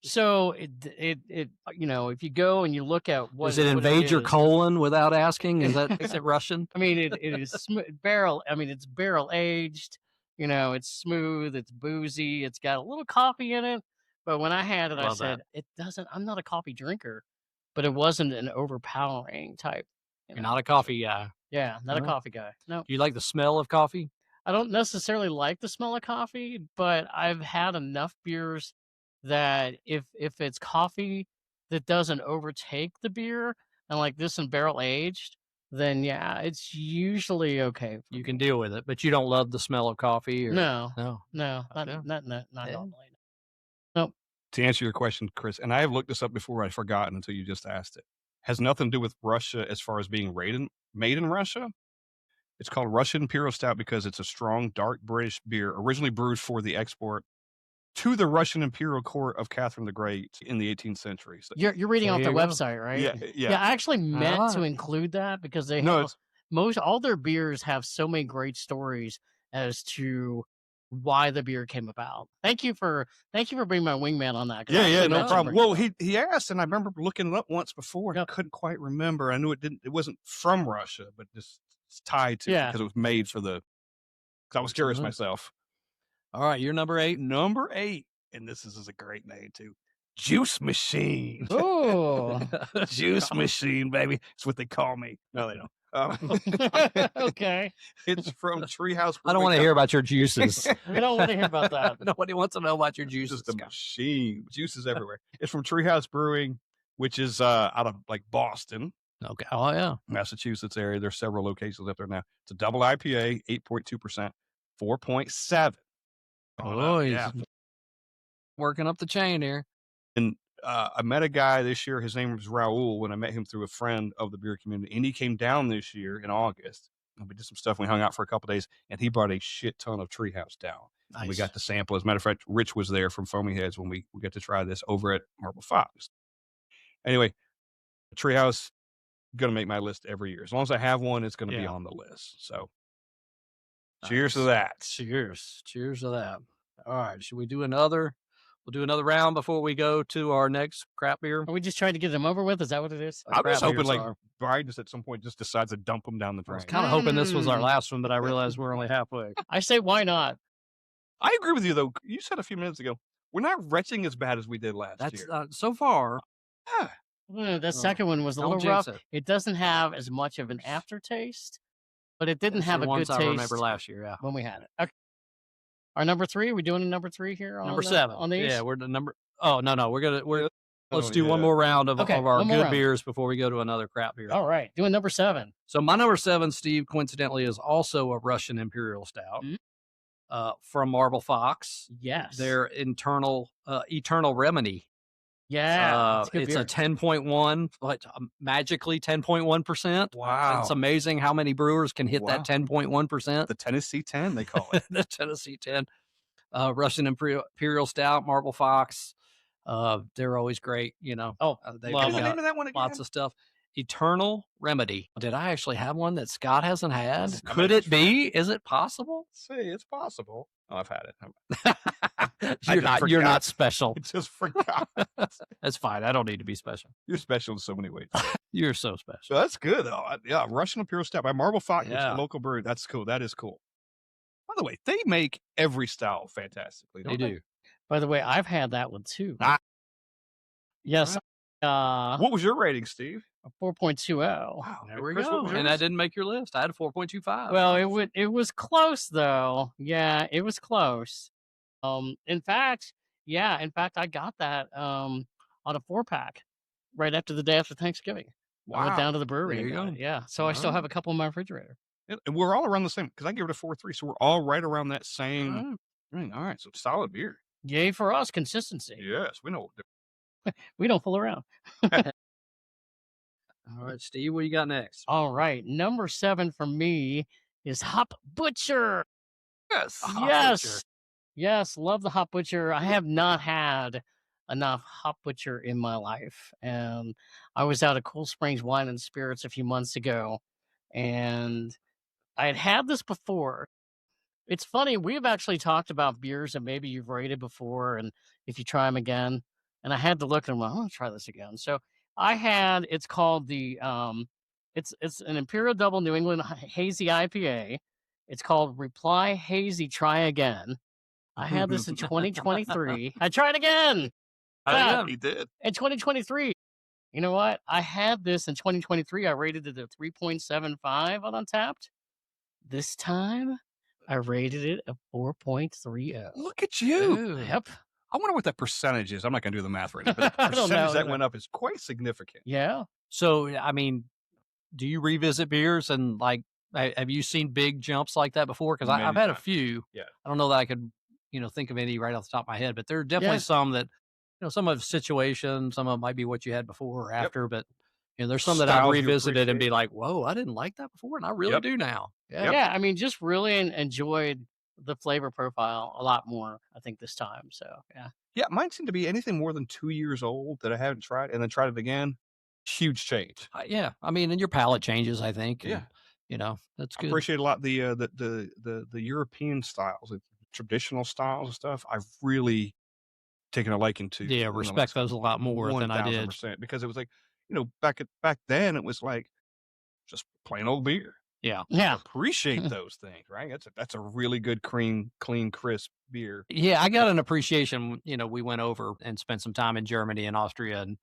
So it if you go and you look at what does it invade your colon without asking? Is it Russian? I mean, it is barrel. I mean, it's barrel aged. It's smooth. It's boozy. It's got a little coffee in it. But when I had it, I said, it doesn't, I'm not a coffee drinker, but it wasn't an overpowering type. You're not a coffee guy. Yeah, not a coffee guy. No. Do you like the smell of coffee? I don't necessarily like the smell of coffee, but I've had enough beers that if it's coffee that doesn't overtake the beer, and like this in barrel aged, then yeah, it's usually okay. You can deal with it, but you don't love the smell of coffee? Or... No, not normally. Nope. To answer your question, Chris, and I have looked this up before, I'd forgotten until you just asked it. Has nothing to do with Russia as far as being made in Russia. It's called Russian Imperial Stout because it's a strong, dark British beer originally brewed for the export to the Russian Imperial Court of Catherine the Great in the 18th century. So, you're reading off their website, right? Yeah. I actually meant to include that because they have all their beers have so many great stories as to why the beer came about. Thank you for being my wingman on that. Yeah, no problem. Well, he asked, and I remember looking it up once before, and I couldn't quite remember. I knew it wasn't from Russia, but just it's tied to because it was made for the. Because I was curious myself. All right, you're number 8. Number 8, and this is a great name too. Juice Machine. Oh, Juice Machine, baby. That's what they call me. No, they don't. Okay. It's from Treehouse. I don't want to hear about your juices. I don't want to hear about that. Nobody wants to know about your juices. It's the machine. Juices everywhere. It's from Treehouse Brewing, which is out of like Boston. Okay. Oh, yeah. Massachusetts area. There's several locations up there now. It's a double IPA, 8.2%, 4.7. Oh, he's working up the chain here. And I met a guy this year. His name was Raul when I met him through a friend of the beer community. And he came down this year in August. And we did some stuff. We hung out for a couple of days. And he brought a shit ton of Treehouse down. Nice. And we got to sample. As a matter of fact, Rich was there from Foamy Heads when we got to try this over at Marble Fox. Anyway, Treehouse going to make my list every year. As long as I have one, it's going to be on the list. So cheers to that. Cheers to that. All right. Should we do another? We'll do another round before we go to our next crap beer. Are we just trying to get them over with? Is that what it is? I'm just hoping Brian just at some point just decides to dump them down the drain. I was kind of hoping this was our last one, but I realized we're only halfway. I say, why not? I agree with you, though. You said a few minutes ago, we're not retching as bad as we did last year. So far. Yeah. That second one was a little rough. It doesn't have as much of an aftertaste, but it didn't have a good taste. I remember last year, when we had it. Okay. Our number 3, are we doing a number 3 here? Number 7 on these? Yeah, we're the number. Oh no, let's do one more round of our good beers before we go to another crap beer. All right, doing number 7. So my number 7, Steve, coincidentally, is also a Russian Imperial Stout from Marble Fox. Yes, their Eternal Remedy Yeah. It's a 10.1, but magically 10.1%. Wow. It's amazing how many brewers can hit that 10.1%. The Tennessee 10, they call it. The Tennessee 10. Russian Imperial Stout, Marble Fox. They're always great, you know. They've love the name of that one again? lots of stuff. Eternal Remedy. Did I actually have one that Scott hasn't had? I Could mean, it be? Is it possible? See, it's possible. Oh, I've had it. You're not special. I just forgot. That's fine. I don't need to be special. You're special in so many ways. You're so special. So that's good, though. Yeah, Russian Imperial Stout by Marble Fox, which is Yeah. a local brewery. That's cool. That is cool. By the way, they make every style fantastically. They do. By the way, I've had that one too. Ah. Yes. What was your rating, Steve? A 4.20. Wow, There we Chris, what go. was And yours? that didn't make your list. I had a 4.25. Well, it was close though. Yeah, it was close. In fact, I got that on a 4-pack right after the day after Thanksgiving. I went down to the brewery. There you and got go. it, yeah. So I still have a couple in my refrigerator. And we're all around the same, because I give it a 4.3, so we're all right around that same thing. All right, so solid beer. Yay for us, consistency. Yes, we know. We don't fool around. All right, Steve, what you got next? All right, number 7 for me is Hop Butcher. Yes. Yes, love the Hop Butcher. I have not had enough Hop Butcher in my life, and I was out at Cool Springs Wine and Spirits a few months ago, and I had this before. It's funny, we've actually talked about beers that maybe you've rated before, and if you try them again, and I had to look and I'm like, I'm gonna try this again. So it's called the it's an Imperial Double New England Hazy IPA. It's called Reply Hazy Try Again. I had this in 2023. I tried again. He did. In 2023. You know what? I had this in 2023. I rated it a 3.75 on Untapped. This time, I rated it a 4.30. Look at you. Ooh. Yep. I wonder what that percentage is. I'm not going to do the math right now, but the I don't percentage know that either. went up is quite significant. Yeah. So, I mean, do you revisit beers and like, have you seen big jumps like that before? Because I've Many had a times. few. Yeah. I don't know that I could, think of any right off the top of my head, but there are definitely Yeah. some that, some of situation, some of it might be what you had before or after, but there's some that I've Styles you revisited and be appreciate. like, whoa, I didn't like that before, and I really Yep. do now. Yeah. Yep. Yeah. I mean, just really enjoyed the flavor profile a lot more, I think, this time. So, yeah. Yeah, mine seemed to be anything more than 2 years old that I haven't tried, and then tried it again. Huge change. Yeah. I mean, and your palate changes, I think. Yeah. And, that's I good. appreciate a lot the European styles, the traditional styles and stuff. I've really taken a liking to. Yeah, respect those a lot more than I did. 1000%, because it was like, back then it was like just plain old beer. Yeah. Yeah. Appreciate those things, right? That's a really good, clean, crisp beer. Yeah, I got an appreciation. We went over and spent some time in Germany and Austria, and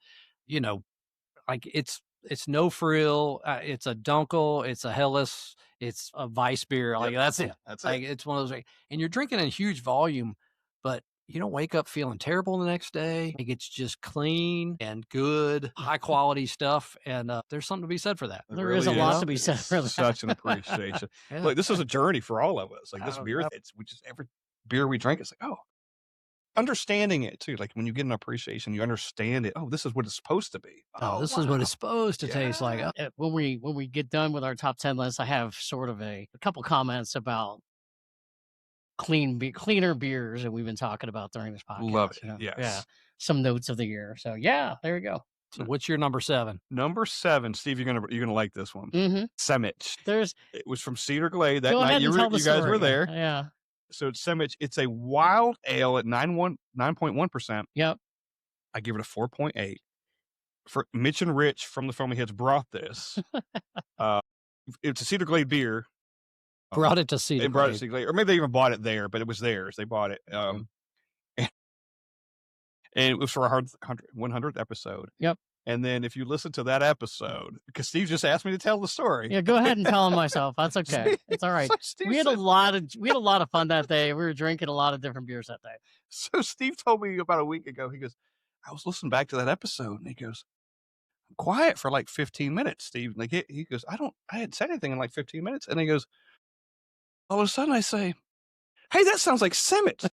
like it's no frill, it's a Dunkel, it's a Helles, it's a Weiss beer. Like that's it. That's Like it. it's one of those, and you're drinking in huge volume, but you don't wake up feeling terrible the next day. Like it's just clean and good, high quality stuff, and there's something to be said for that. It There is a really lot to be said for that. Such an appreciation. Yeah. Look, this is a journey for all of us. Like this Oh, beer, yeah. we just every beer we drink, it's like, oh, understanding it too. Like when you get an appreciation, you understand it. Oh, this is what it's supposed to be. Oh, this is what it's wow. supposed to taste like. Yeah. When we get done with our top 10 list, I have sort of a couple comments about cleaner beers that we've been talking about during this podcast. Love it. Yeah. Yes. Some notes of the year. So yeah, there you go. So what's your number 7? Number 7, Steve, you're gonna like this one. Mm-hmm. Semmich. There's It was from Cedar Glade that go night. ahead You and tell the guys story. were there. Yeah. So it's Semmich. It's a wild ale at 9.1%. Yep. I give it a 4.8. For Mitch and Rich from the Foamy Heads brought this. It's a Cedar Glade beer. Brought it to see. They brought it to Cedar Glade, or maybe they even bought it there, but it was theirs. They bought it. And it was for our 100th episode. Yep. And then if you listen to that episode, because Steve just asked me to tell the story. Yeah, go ahead and tell them myself. That's okay. It's all right. So Steve We had a said- lot of fun that day. We were drinking a lot of different beers that day. So Steve told me about a week ago, he goes, I was listening back to that episode, and he goes, I'm quiet for like 15 minutes, Steve. Like he goes, I hadn't said anything in like 15 minutes. And he goes, all of a sudden I say, hey, that sounds like Semmich.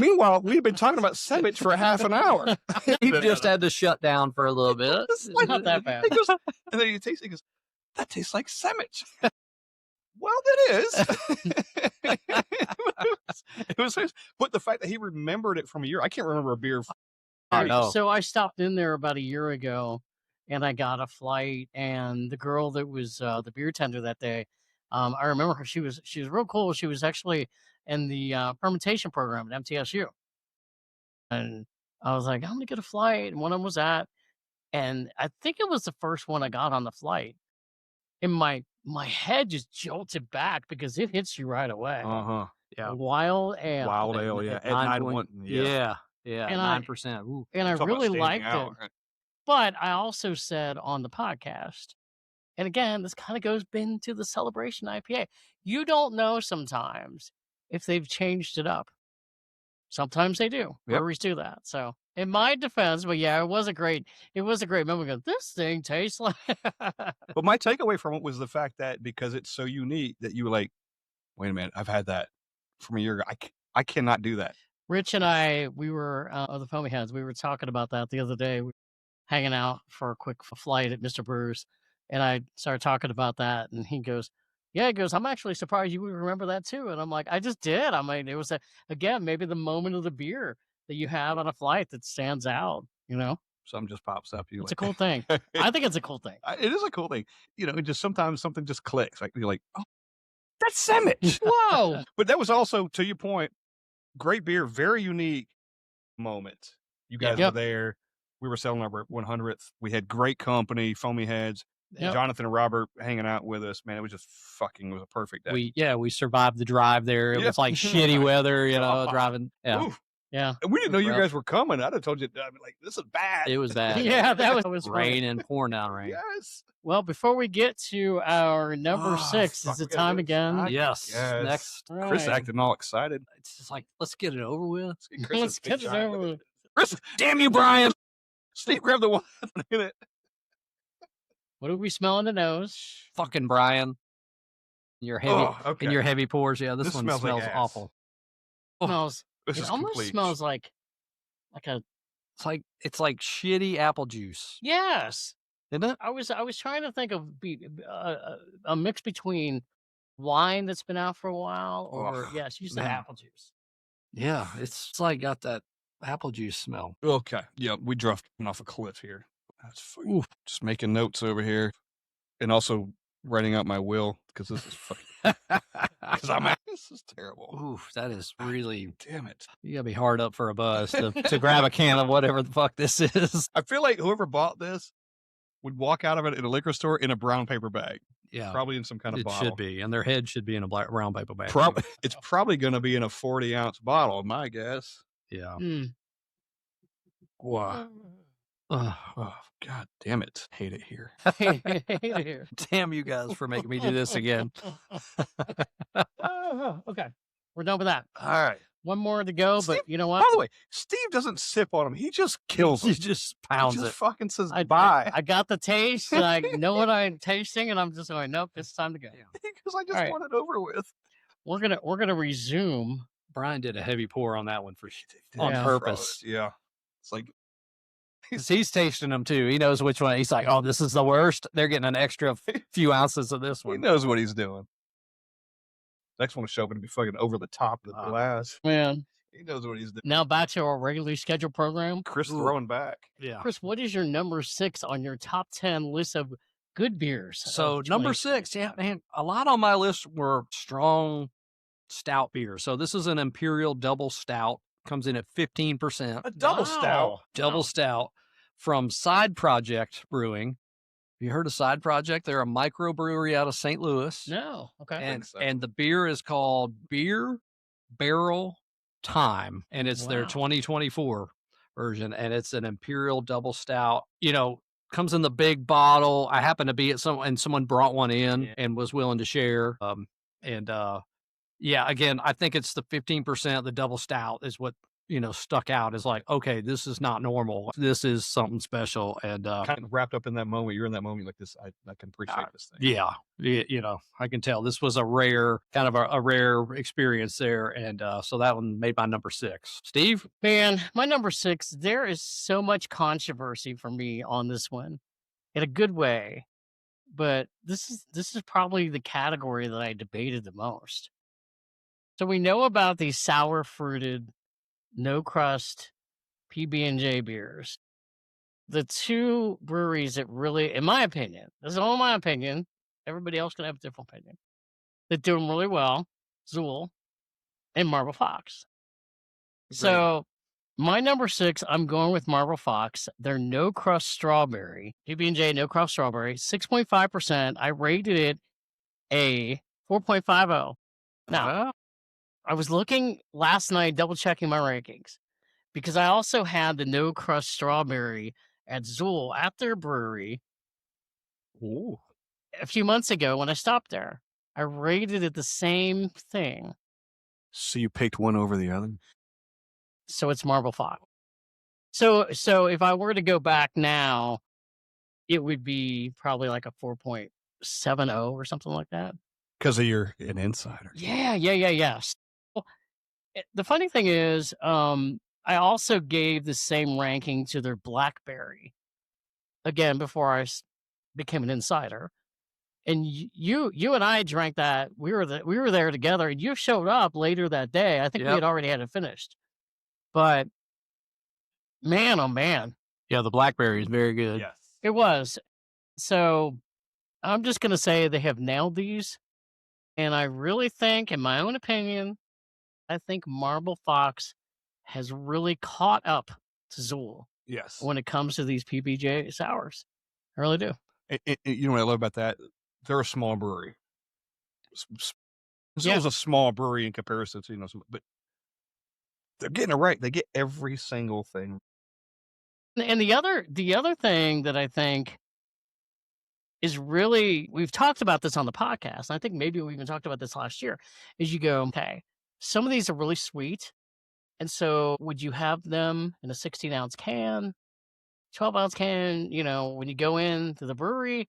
Meanwhile, we've been talking about sandwich for half an hour. He just had to shut down for a little bit. It's not that bad. He goes, and then he tastes. He goes, "That tastes like sandwich." Well, that is. it was. But the fact that he remembered it from a year, I can't remember a beer. I know. So I stopped in there about a year ago, and I got a flight. And the girl that was the beer tender that day, I remember her. She was real cool. She was actually in the fermentation program at MTSU, and I was like, I'm gonna get a flight. And one of them was that, and I think it was the first one I got on the flight. And my head just jolted back because it hits you right away. Yeah. Wild ale. Wild ale, yeah. At 9.1. Yeah. And 9%. And I Talk about really standing liked out, it. right? But I also said on the podcast, and again, this kind of goes into the Celebration IPA. You don't know sometimes if they've changed it up. Sometimes they do. Breweries do that. So in my defense, but yeah, it was a great moment. Go, this thing tastes like. But my takeaway from it was the fact that because it's so unique that you were like, wait a minute, I've had that from a year ago. I cannot do that. Rich and I, we were the Foamy Heads. We were talking about that the other day. We were hanging out for a quick flight at Mr. Brewer's, and I started talking about that, and he goes, "Yeah," he goes, "I'm actually surprised you would remember that too." And I'm like, "I just did." I mean, it was again maybe the moment of the beer that you have on a flight that stands out. Something just pops up. It's a cool thing. I think it's a cool thing. It is a cool thing. Just sometimes something just clicks. Like you're like, oh, that's sandwich. Whoa! But that was also, to your point, great beer, very unique moment. You guys were there. We were selling our 100th. We had great company, Foamy Heads. Yep. Jonathan and Robert hanging out with us. Man, it was just it was a perfect day. We survived the drive there. It was like shitty weather, driving. Yeah. Oof. Yeah. And we didn't know you rough. guys were coming. I'd have told you, I'd be like, this is bad. It was bad. Yeah, that was rain and pouring down rain. Yes. Well, before we get to our number 6, is it time again? Yes. Yes. Next. All Chris right. acting all excited. It's just like, let's get it over with. Let's get it over with. Chris, damn you, Brian. Steve, grab the one in it. What do we smell in the nose? Fucking Brian. Your heavy in your heavy pours. Yeah, this one smells smells like ass. awful. Smells. This It is almost complete. smells like a It's like shitty apple juice, yes. isn't it? I was trying to think of a mix between wine that's been out for a while, or Ugh, yes, you said man. apple juice. Yeah, it's like got that apple juice smell. Okay. Yeah, we drifted off a cliff here. That's fine. Just making notes over here. And also writing out my will because this is fucking. This is terrible. Oof, that is really. Damn it. You gotta be hard up for a buzz to grab a can of whatever the fuck this is. I feel like whoever bought this would walk out of it in a liquor store in a brown paper bag. Yeah, Probably in some kind of it bottle. should be, and their head should be in a brown paper bag. It's probably going to be in a 40-ounce bottle, my guess. Yeah. Mm. Wow. Oh, God damn it. Hate it here. Here. Damn you guys for making me do this again. Okay, we're done with that. All right. One more to go, Steve, but you know what? By the way, Steve doesn't sip on them. He just kills them. He just pounds He just it. fucking says bye. I got the taste, and I know what I'm tasting, and I'm just going, nope, it's time to go. Because I just All right. want it over with. We're gonna resume. Brian did a heavy pour on that one on Yeah. purpose. Yeah. It's like, 'Cause he's tasting them too. He knows which one. He's like, oh, this is the worst. They're getting an extra few ounces of this he one. knows what he's doing. Next one to show up and be fucking over the top of the glass. Man, He knows what he's doing. now back to our regularly scheduled program. Chris throwing back. Yeah. Chris, what is your number 6 on your top 10 list of good beers? So of number 20? 6, yeah, man, a lot on my list were strong stout beers. So this is an Imperial Double Stout. Comes in at 15%. A double stout. Double Stout from Side Project Brewing. Have you heard of Side Project? They're a microbrewery out of St. Louis. No, okay. And, so. and the beer is called Beer Barrel Time, and it's their Wow. 2024 version, and it's an Imperial Double Stout. Comes in the big bottle. I happened to be at someone brought one in and was willing to share. Again, I think it's the 15%. The Double Stout is what stuck out as like, okay, this is not normal. This is something special. And kind of wrapped up in that moment. You're in that moment like this. I can appreciate this thing. Yeah. I can tell this was a rare experience there. And so that one made my number 6. Steve? Man, my number 6, there is so much controversy for me on this one in a good way. But this is probably the category that I debated the most. So we know about these sour fruited, no crust PB&J beers. The 2 breweries that really, in my opinion, this is all my opinion, everybody else can have a different opinion, that do them really well, Zool and Marble Fox. Great. So my number 6, I'm going with Marble Fox. They're no crust strawberry, PB&J no crust strawberry, 6.5%. I rated it a 4.50. Now, I was looking last night, double checking my rankings, because I also had the no crust strawberry at Zool at their brewery. Ooh. A few months ago when I stopped there. I rated it the same thing. So you picked one over the other? So it's Marble Fox. So if I were to go back now, it would be probably like a 4.70 or something like that. Because you're an insider. Yeah. Well, the funny thing is, I also gave the same ranking to their Blackberry. Again, before I became an insider. And you and I drank that. We were there together, and you showed up later that day. I think we had already had it finished. But man, oh man. Yeah, the Blackberry is very good. Yes. It was. So I'm just going to say they have nailed these. And I really think, in my own opinion, I think Marble Fox has really caught up to Zool. Yes. When it comes to these PB&J sours. I really do. You know what I love about that? They're a small brewery. Zool's a small brewery in comparison to, but they're getting it right. They get every single thing. And the other thing that I think is really, we've talked about this on the podcast, and I think maybe we even talked about this last year, is you go, okay, some of these are really sweet. And so would you have them in a 16-ounce can, 12-ounce can, when you go into the brewery?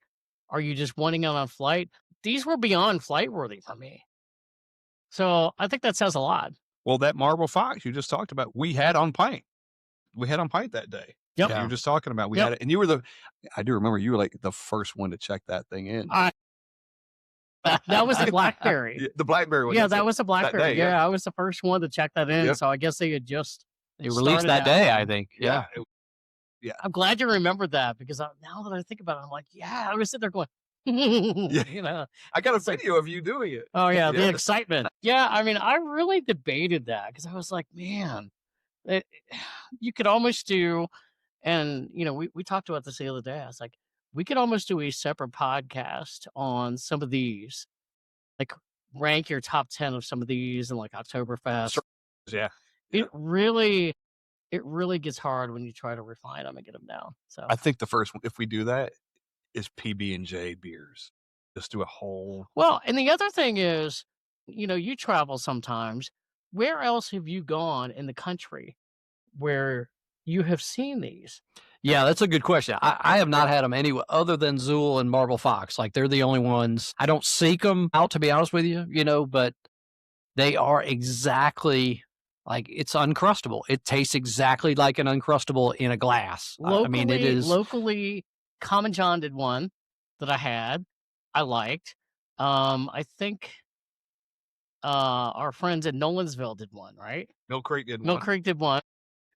Are you just wanting it on flight? These were beyond flight worthy for me. So I think that says a lot. Well, that Marble Fox you just talked about, we had on pint. We had on pint that day. Yep. You were just talking about, we had it. And I do remember you were like the first one to check that thing in. That was the Blackberry. The Blackberry one. Yeah, that was the Blackberry. Day, I was the first one to check that in. Yep. So I guess they had just released that day, I think. Yeah. I'm glad you remembered that, because now that I think about it, I'm like, I was sitting there going, I got a video of you doing it. Oh yeah, the excitement. Yeah, I mean, I really debated that, because I was like, man, you could almost do, and we talked about this the other day. I was like, we could almost do a separate podcast on some of these, like rank your top 10 of some of these, and like Oktoberfest. Yeah. It really gets hard when you try to refine them and get them down. So I think the first one, if we do that, is PB&J beers. Just do a whole. Well, and the other thing is, you travel sometimes. Where else have you gone in the country where you have seen these? Yeah, that's a good question. I have not had them anywhere other than Zool and Marble Fox. Like, they're the only ones. I don't seek them out, to be honest with you, but they are exactly like, it's Uncrustable. It tastes exactly like an Uncrustable in a glass. Locally, it is. Locally, Common John did one that I had. I liked. I think our friends at Nolansville did one, right? Mill Creek did one.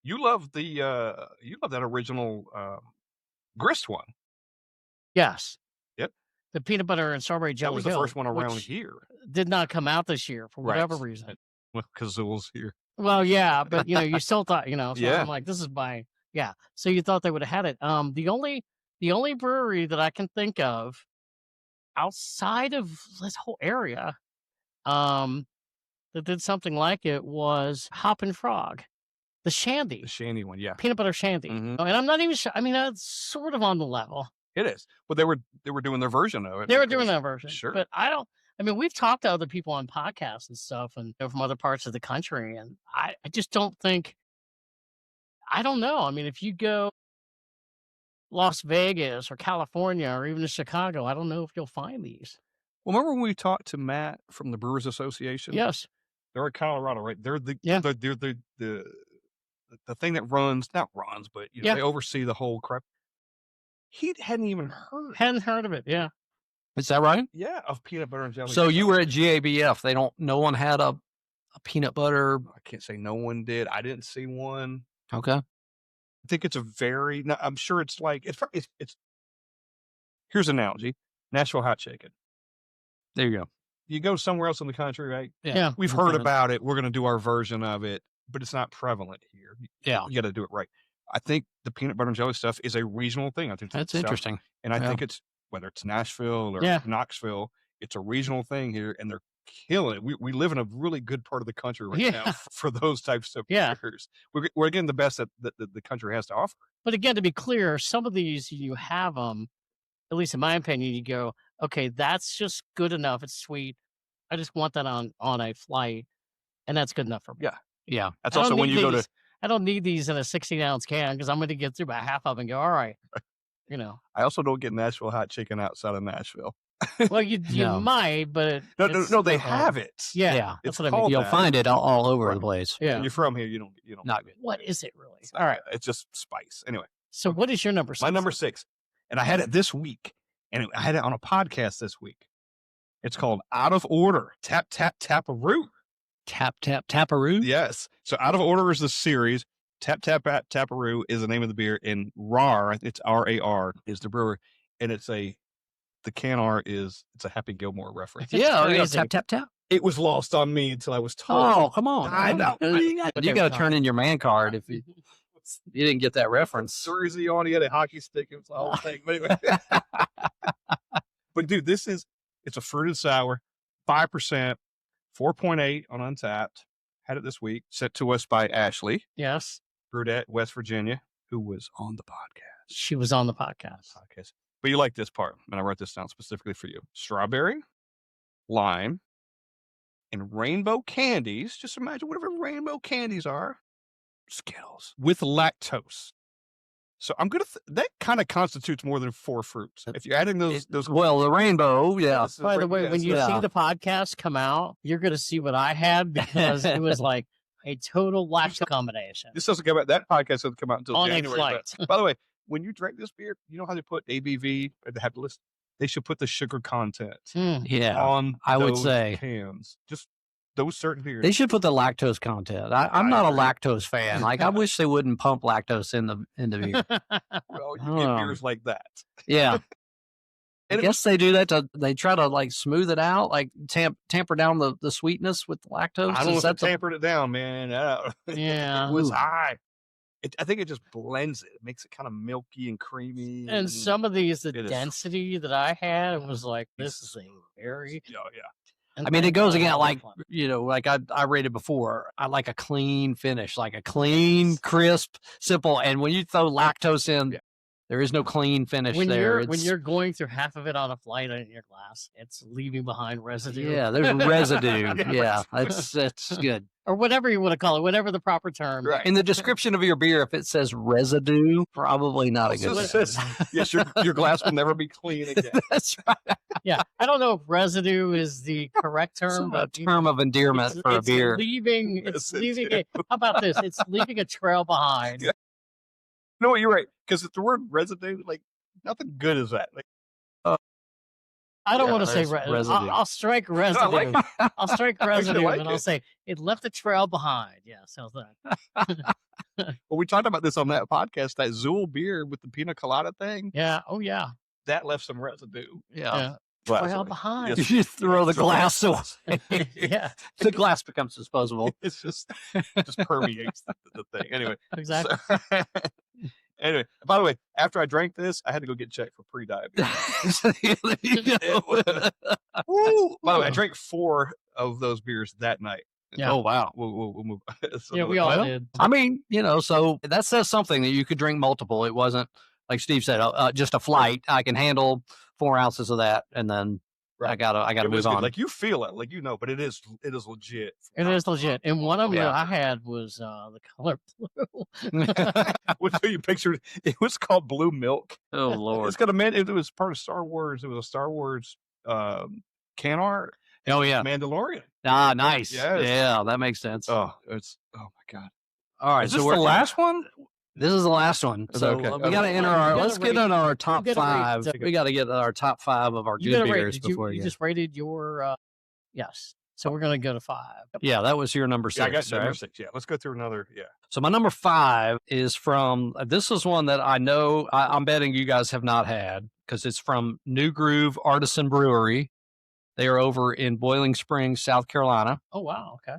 You love that original grist one. Yes. Yep. The peanut butter and strawberry jelly. That was the first one around here. Did not come out this year for whatever reason. Well, because Zool's here. Well, yeah, but you still thought, so yeah. I'm like, this is my So you thought they would have had it. The only brewery that I can think of outside of this whole area that did something like it was Hop and Frog. The Shandy. The Shandy one, yeah. Peanut butter Shandy. Mm-hmm. And I'm not even sure. I mean, that's sort of on the level. It is. Well, they were doing their version of it. They were doing their version. Sure. But we've talked to other people on podcasts and stuff, and from other parts of the country, and I just don't think I don't know. I mean, if you go Las Vegas or California or even to Chicago, I don't know if you'll find these. Well, remember when we talked to Matt from the Brewers Association? Yes. They're in Colorado, right? They're the thing that not runs, but they oversee the whole crap. He hadn't even heard of it. Yeah. Is that right? Yeah, of peanut butter and jelly. So you were at GABF. No one had a peanut butter. I can't say no one did. I didn't see one. Okay. I think it's I'm sure it's like, it's here's an analogy. Nashville hot chicken. There you go. You go somewhere else in the country, right? Yeah. We've heard about it. We're going to do our version of it, but it's not prevalent here. Yeah. You got to do it right. I think the peanut butter and jelly stuff is a regional thing. I think that's interesting. And I think it's, whether it's Nashville or Knoxville, it's a regional thing here, and they're killing it. We live in a really good part of the country right now for those types of beers. We're getting the best that the country has to offer. But again, to be clear, some of these, you have them, at least in my opinion, you go, okay, that's just good enough. It's sweet. I just want that on a flight, and that's good enough for me. Yeah. Yeah. That's also when you go to... I don't need these in a 16-ounce can because I'm going to get through about half of them and go, all right. I also don't get Nashville hot chicken outside of Nashville. Well, you might, but... No, they have it. Yeah. That's what I mean. You'll find it all over the place. Yeah. When you're from here, you don't not good. What is it really? All right. It's just spice. Anyway. So what is your number 6? My number 6. And I had it this week. And I had it on a podcast this week. It's called Out of Order. Tap, tap, taparoo. Tap, tap, taparoo? Yes. So Out of Order is the series. Tap, tap, taparoo is the name of the beer. And RAR, it's RAR, is the brewer. And the can art it's a Happy Gilmore reference. Yeah. Tap, tap, tap. It was lost on me until I was told. Oh, come on. I know. You got to turn in your man card if you didn't get that reference. Jersey on, he had a hockey stick. It was the whole thing. But anyway. But dude, it's a fruited sour, 5%, 4.8 on Untapped. Had it this week. Sent to us by Ashley. Yes. Brewed at West Virginia, who was on the podcast. She was on the podcast. But you like this part, and I wrote this down specifically for you. Strawberry, lime, and rainbow candies. Just imagine whatever rainbow candies are. Skittles. With lactose. So I'm gonna. That kind of constitutes more than 4 fruits. If you're adding those. Well, the rainbow, yeah. By the way, when you see the podcast come out, you're gonna see what I had because it was like a total lactose combination. This doesn't come out. That podcast doesn't come out until on January. A flight. By the way, when you drink this beer, you know how they put ABV at the head list. They should put the sugar content. On I would say cans. Just those certain beers. They should put the lactose content. I'm not a lactose fan. Like I wish they wouldn't pump lactose in the beer. Well, you get beers like that. Yeah. I guess they do that they try to like smooth it out, like tamper down the sweetness with the lactose. I don't know if they tampered it down, man. Yeah. It was high. I think it just blends it. It makes it kind of milky and creamy. And some of these, the density that I had was like, this is a very... Oh, yeah. I mean, it goes again, like, like I rated before. I like a clean finish, like a clean, crisp, simple. And when you throw lactose in, there is no clean finish when there. When you're going through half of it on a flight in your glass, it's leaving behind residue. Yeah, there's residue. Yeah, that's good. Or whatever you want to call it, whatever the proper term. Right. In the description of your beer, if it says residue, probably not a good thing. Yes, your glass will never be clean again. That's right. Yeah, I don't know if residue is the correct term, but a term of endearment for a beer. It's leaving how about this? It's leaving a trail behind. Yeah. No, you're right. Because the word residue, like nothing good is that. Like, I don't want to say residue. I'll strike residue. I'll strike residue, and I'll say it left a trail behind. Yeah, sounds that. Well, we talked about this on that podcast. That Zool beer with the pina colada thing. Yeah. Oh, yeah. That left some residue. Yeah. Trail behind. Yes. You throw the glass away. Yeah. The glass becomes disposable. It's just permeates the thing. Anyway. Exactly. So, anyway, by the way, after I drank this, I had to go get checked for pre-diabetes. By the way, I drank 4 of those beers that night. Yeah. Oh, wow. We'll move. So we all did. I mean, so that says something that you could drink multiple. It wasn't, like Steve said, just a flight. I can handle 4 ounces of that and then I gotta move on. Like you feel it, like but it is legit. It is legit. And one of them that I had was the color blue. We'll show you pictures. It was called Blue Milk. Oh Lord! It's got it was part of Star Wars. It was a Star Wars can art. Oh yeah, Mandalorian. Ah, nice. Yes. Yeah, that makes sense. Oh my God! All right, is this the last one? This is the last one. So we got to enter let's get on our top 5. We got to get our top 5 of our good beers before you just rated your, yes. So we're going to go to 5. Yeah, that was your number 6. Yeah, I got number 6. Yeah, let's go through another. Yeah. So my number 5 is from, this is one that I know, I'm betting you guys have not had because it's from New Groove Artisan Brewery. They are over in Boiling Springs, South Carolina. Oh, wow. Okay.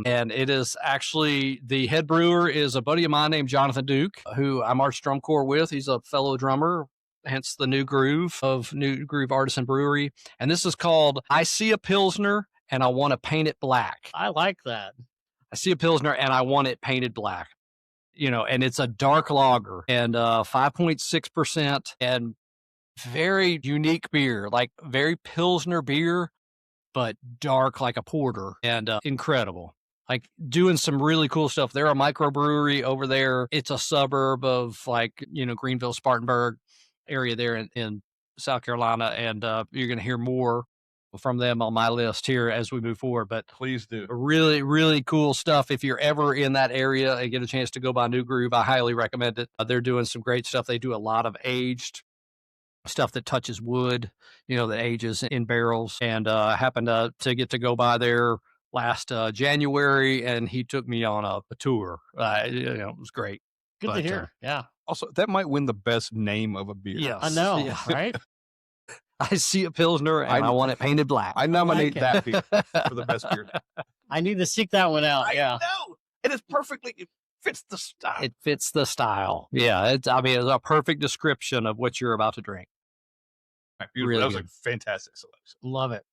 And it is actually, the head brewer is a buddy of mine named Jonathan Duke, who I march drum corps with. He's a fellow drummer, hence the New Groove of New Groove Artisan Brewery. And this is called I See a Pilsner and I Want to Paint It Black. I like that. I see a Pilsner and I want it painted black. And it's a dark lager and 5.6% and very unique beer, like very Pilsner beer, but dark like a porter and incredible. Like doing some really cool stuff. They're a microbrewery over there. It's a suburb of Greenville, Spartanburg area there in South Carolina. And you're going to hear more from them on my list here as we move forward. But please do. Really, really cool stuff. If you're ever in that area and get a chance to go by New Groove, I highly recommend it. They're doing some great stuff. They do a lot of aged stuff that touches wood, that ages in barrels. And I happened to get to go by there last January, and he took me on a tour. It was great. Good to hear. Yeah. Also, that might win the best name of a beer. Yes. I know, right? I see a Pilsner, and I want it painted black. I nominate that beer for the best beer. I need to seek that one out. I know. It is perfectly... fits the style. It fits the style. Yeah, it's a perfect description of what you're about to drink. Right, really that was a fantastic selection. Love it.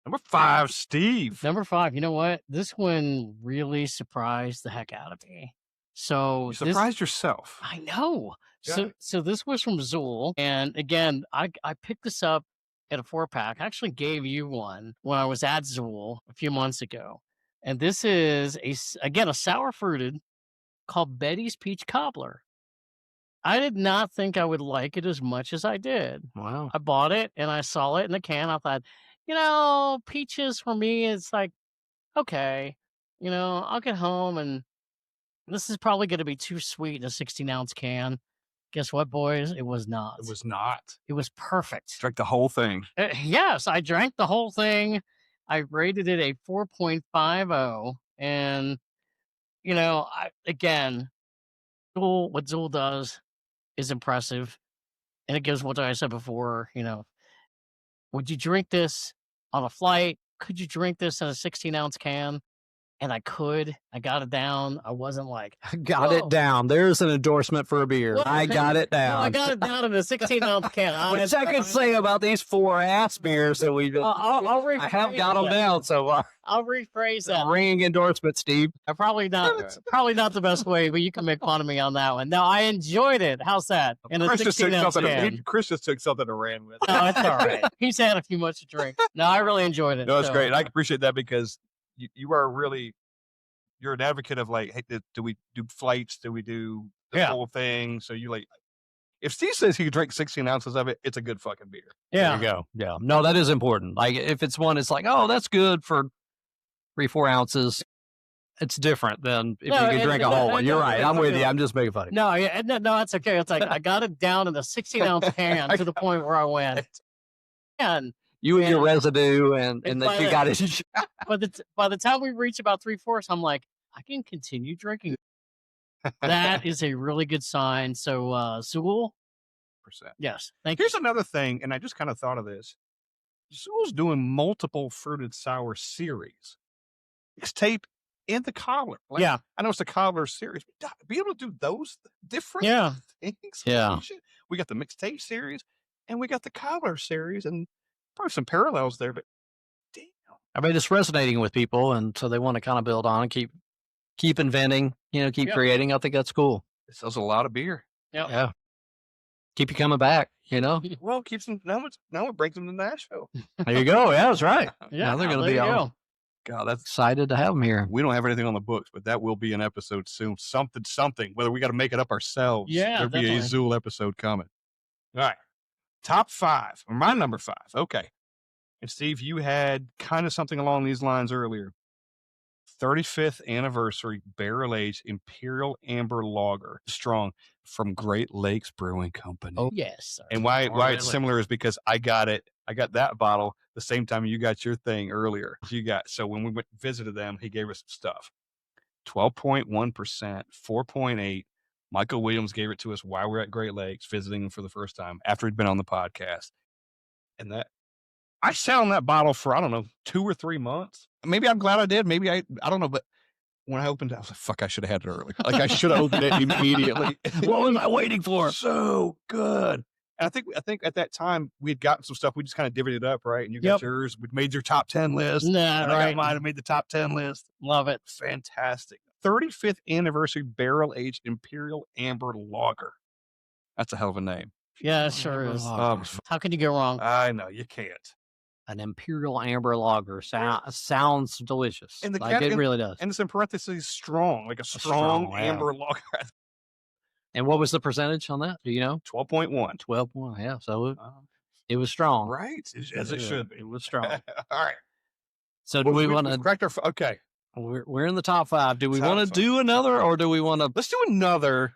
Number 5, Steve. Number 5. You know what? This one really surprised the heck out of me. So you surprised yourself. I know. Yeah. So this was from Zool, and again, I picked this up at a 4-pack. I actually gave you one when I was at Zool a few months ago. And this is, a sour fruited called Betty's Peach Cobbler. I did not think I would like it as much as I did. Wow. I bought it and I saw it in the can. I thought, peaches for me, it's like, okay, I'll get home and this is probably going to be too sweet in a 16-ounce can. Guess what, boys? It was not. It was not. It was perfect. Drank the whole thing. Yes, I drank the whole thing. I rated it a 4.50, and what Zool does is impressive, and it gives what I said before. Would you drink this on a flight? Could you drink this in a 16-ounce can? And I could. I got it down. I wasn't like... Got it down. There's an endorsement for a beer. Well, I got it down. No, I got it down in a 16-ounce can. Which I can say about these 4 ass beers that we've... I have got them down, so... I'll rephrase that. Ringing endorsement, Steve. Probably not the best way, but you can make fun of me on that one. No, I enjoyed it. How's that? In a 16-ounce can. Chris just took something and ran with it. No, it's all right. He's had a few much to drink. No, I really enjoyed it. No, it's great. I appreciate that because you are really... You're an advocate of like, hey, do we do flights? Do we do the whole thing? So you if Steve says he can drink 16 ounces of it, it's a good fucking beer. Yeah. There you go. Yeah. No, that is important. Like if it's one, it's like, oh, that's good for 3-4 ounces. It's different than if you can drink a whole one. You're right. I'm with you. I'm just making fun of you. No, that's okay. It's like I got it down in the 16-ounce can to the point where I went. And you and your residue and that you got it. But by the time we reach about 3/4, I'm like, I can continue drinking. That is a really good sign. So, Zool, yes, thank you. Here's another thing, and I just kind of thought of this. Zool's doing multiple fruited sour series. Mixtape and the cobbler. I know it's the cobbler series. But be able to do those different things. Yeah. We got the mixtape series, and we got the cobbler series, and probably some parallels there, but damn. I mean, it's resonating with people, and so they want to kind of build on and keep inventing, keep creating. I think that's cool. It sells a lot of beer. Yep. Yeah. Keep you coming back, you know? Well, keeps them, now it brings them to Nashville. There you go. Yeah, that's right. Yeah, now they're going to there be you all go. God, that's excited to have them here. We don't have anything on the books, but that will be an episode soon. Something, whether we got to make it up ourselves. Yeah, There'll be a definitely. Zool episode coming. All right. Top 5, or my number 5. Okay. And Steve, you had kind of something along these lines earlier. 35th anniversary barrel-aged Imperial Amber Lager, strong, from Great Lakes Brewing Company. Oh, yes. Sir. And why it's similar is because I got that bottle the same time you got your thing earlier. So when we went visited them, he gave us some stuff. 12.1%, 4.8. Michael Williams gave it to us while we're at Great Lakes visiting him for the first time after he'd been on the podcast. And that I sat on that bottle for, I don't know, 2 or 3 months. Maybe I'm glad I did. Maybe I don't know, but when I opened it, I was like, fuck, I should have had it early. Like I should have opened it immediately. What was I waiting for? So good. And I think at that time we had gotten some stuff. We just kind of divvied it up, right? And you got yours. We made your top 10 list. Nah, and I got mine and made the top 10 list. Love it. Fantastic. 35th anniversary barrel-aged Imperial Amber Lager. That's a hell of a name. Yeah, it sure is. How can you go wrong? I know, you can't. An Imperial Amber Lager sounds delicious. And it really does. And it's in parentheses strong, like a strong amber lager. And what was the percentage on that? Do you know? 12.1. 12.1, yeah. So it was strong. Right? As it should be. It was strong. All right. So do we want to... Correct our... Okay. We're in the top 5. Do we want to 5. do another, or do we want to... Let's do another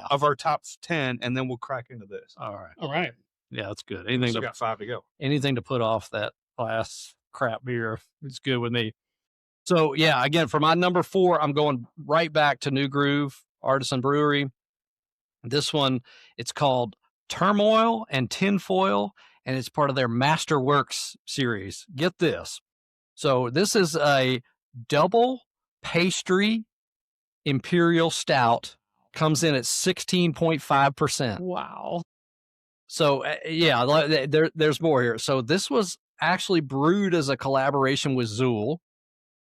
of our top 10, and then we'll crack into this. All right. All right. Yeah, that's good. We got 5 to go. Anything to put off that last crap beer is good with me. So, yeah, again, for my number 4, I'm going right back to New Groove Artisan Brewery. This one, it's called Turmoil and Tinfoil, and it's part of their Masterworks series. Get this. So this is a double pastry imperial stout, comes in at 16.5%. Wow. So there's more here. So this was actually brewed as a collaboration with Zool.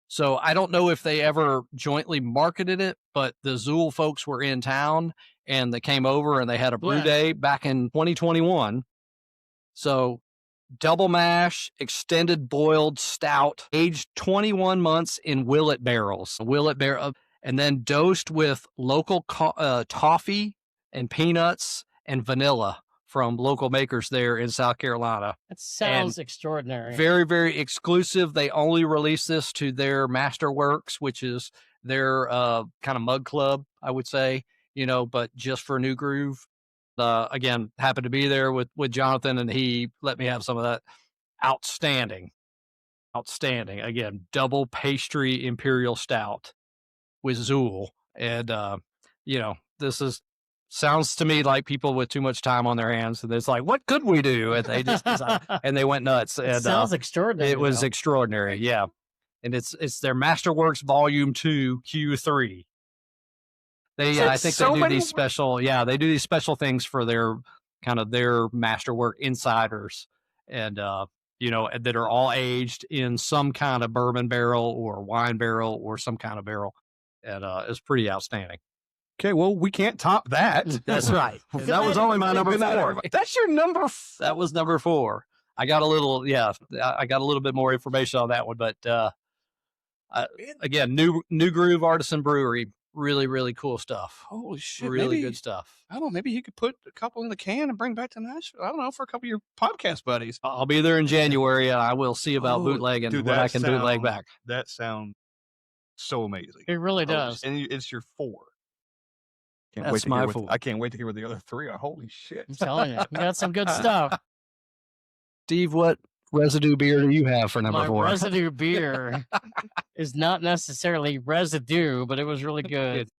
So I don't know if they ever jointly marketed it, but the Zool folks were in town and they came over and they had a brew day back in 2021. So double mash, extended boiled stout, aged 21 months in Willet barrels. And then dosed with local toffee and peanuts and vanilla from local makers there in South Carolina. That sounds extraordinary. Very, very exclusive. They only release this to their Masterworks, which is their kind of mug club, I would say, but just for New Groove. Again, happened to be there with Jonathan, and he let me have some of that. Outstanding. Again, double pastry imperial stout with Zool. And, this sounds to me like people with too much time on their hands. And it's like, what could we do? And they just and they went nuts. It sounds extraordinary. It was extraordinary. Yeah. And it's their Masterworks Volume 2 Q3. I think they do these special. Yeah, they do these special things for their Masterwork insiders, and that are all aged in some kind of bourbon barrel or wine barrel or some kind of barrel, and it's pretty outstanding. Okay, well, we can't top that. That's right. That was only my number 4. That's your number. That was number 4. I got a little bit more information on that one, but again, New Groove Artisan Brewery. Really, really cool stuff. Holy shit. Really good stuff. I don't know. Maybe you could put a couple in the can and bring back to Nashville. I don't know, for a couple of your podcast buddies. I'll be there in January. I will see about bootlegging what I can bootleg back. That sounds so amazing. It really does. And it's your 4. That's my 4. I can't wait to hear what the other 3 are. Holy shit. I'm telling you. You got some good stuff. Steve, what residue beer do you have for number 4? My residue beer is not necessarily residue, but it was really good.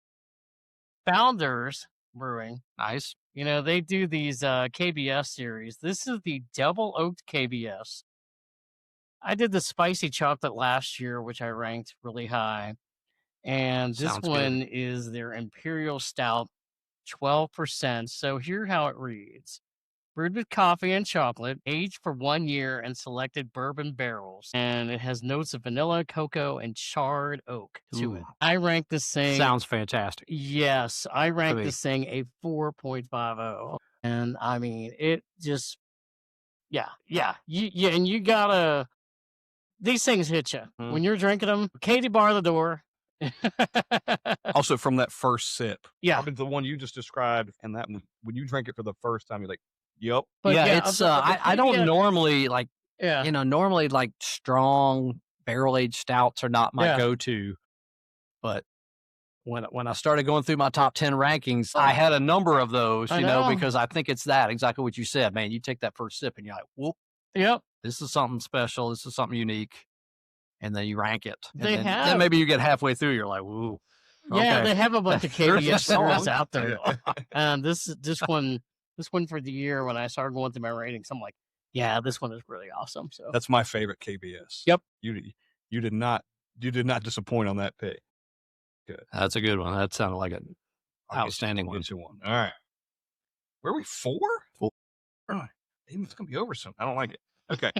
Founders Brewing. Nice. They do these KBS series. This is the double oaked KBS. I did the spicy chocolate last year, which I ranked really high. And this one is their Imperial Stout, 12%. So here's how it reads. Brewed with coffee and chocolate, aged for 1 year in selected bourbon barrels. And it has notes of vanilla, cocoa, and charred oak to it. I rank this thing... Sounds fantastic. Yes, I rank this thing a 4.50. And I mean, it just, yeah. And you gotta, these things hit you when you're drinking them. Katie bar the door. Also, from that first sip, Yeah. probably the one you just described, and that when you drink it for the first time, you're like, "Yep." But it's I don't normally like, normally like strong barrel aged stouts are not my go-to, but when I started going through my top 10 rankings, I had a number of those, you know, because I think it's that exactly what you said, man. You take that first sip and you're like, whoop, this is something special, this is something unique. And then you rank it. And then maybe you get halfway through, you're like, woo. Yeah, they have a bunch of KBS songs out there. And this one for the year, when I started going through my ratings, I'm like, yeah, this one is really awesome. So that's my favorite KBS. Yep. You did not disappoint on that pick. Good. That's a good one. That sounded like an outstanding one. Get you one. All right. Where are we? 4? 4. Oh, it's gonna be over soon. I don't like it. Okay.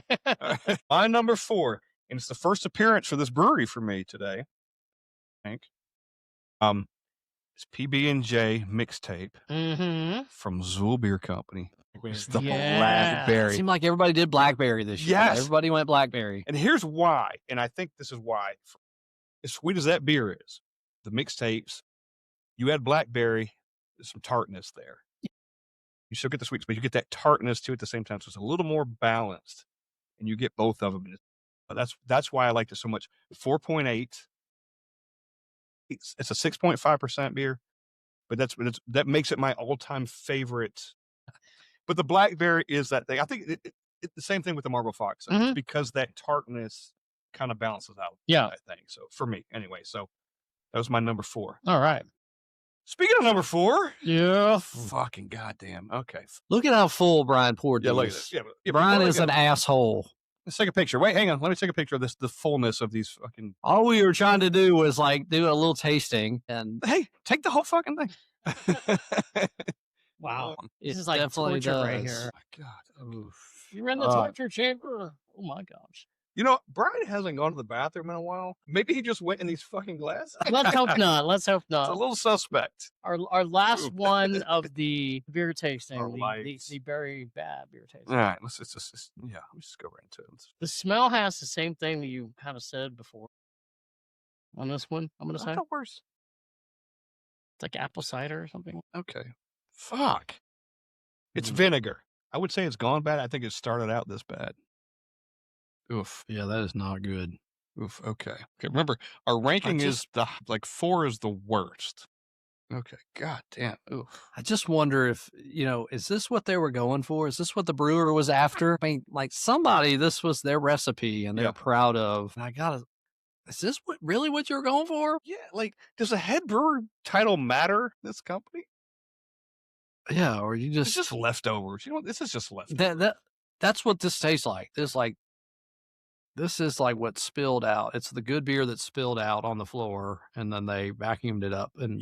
Right. My number 4. And it's the first appearance for this brewery for me today. I think. It's PB&J mixtape from Zool Beer Company. It's the Blackberry. It seemed like everybody did Blackberry this year. Yes. Everybody went Blackberry. And here's why. And I think this is why. As sweet as that beer is, the mixtapes, you add Blackberry, there's some tartness there. You still get the sweetness, but you get that tartness too at the same time. So it's a little more balanced. And you get both of them. But that's why I liked it so much. 4.8. It's a 6.5% beer, but that makes it my all-time favorite. But the Blackberry is that thing. I think it's the same thing with the Marble Fox. It's because that tartness kind of balances out. Yeah, I think so for me anyway. So that was my number 4. All right. Speaking of number 4, fucking goddamn. Okay, look at how full Brian poured. Look at this. Brian is an asshole. Let's take a picture. Wait, hang on. Let me take a picture of this. The fullness of these fucking. All we were trying to do was like do a little tasting, and hey, take the whole fucking thing. Wow, this is like torture right here. Oh my God, oof. You're in the torture chamber. Oh my gosh. You know, Brian hasn't gone to the bathroom in a while. Maybe he just went in these fucking glasses. Let's hope not. Let's hope not. It's a little suspect. Our last one of the beer tasting, the very bad beer tasting. All right, let's just go right into it. The smell has the same thing that you kind of said before. On this one, I'm gonna say. Worse. It's like apple cider or something. Okay. Fuck. It's vinegar. I would say it's gone bad. I think it started out this bad. Oof. Yeah, that is not good. Oof. Okay. Remember, our ranking is 4 is the worst. Okay. God damn. Oof. I just wonder if, is this what they were going for? Is this what the brewer was after? I mean, like this was their recipe and they're proud of. And is this really what you're going for? Yeah. Like, does a head brewer title matter in this company? Yeah. Or it's just leftovers. This is just leftovers. That's what this tastes like. This is like what spilled out. It's the good beer that spilled out on the floor, and then they vacuumed it up and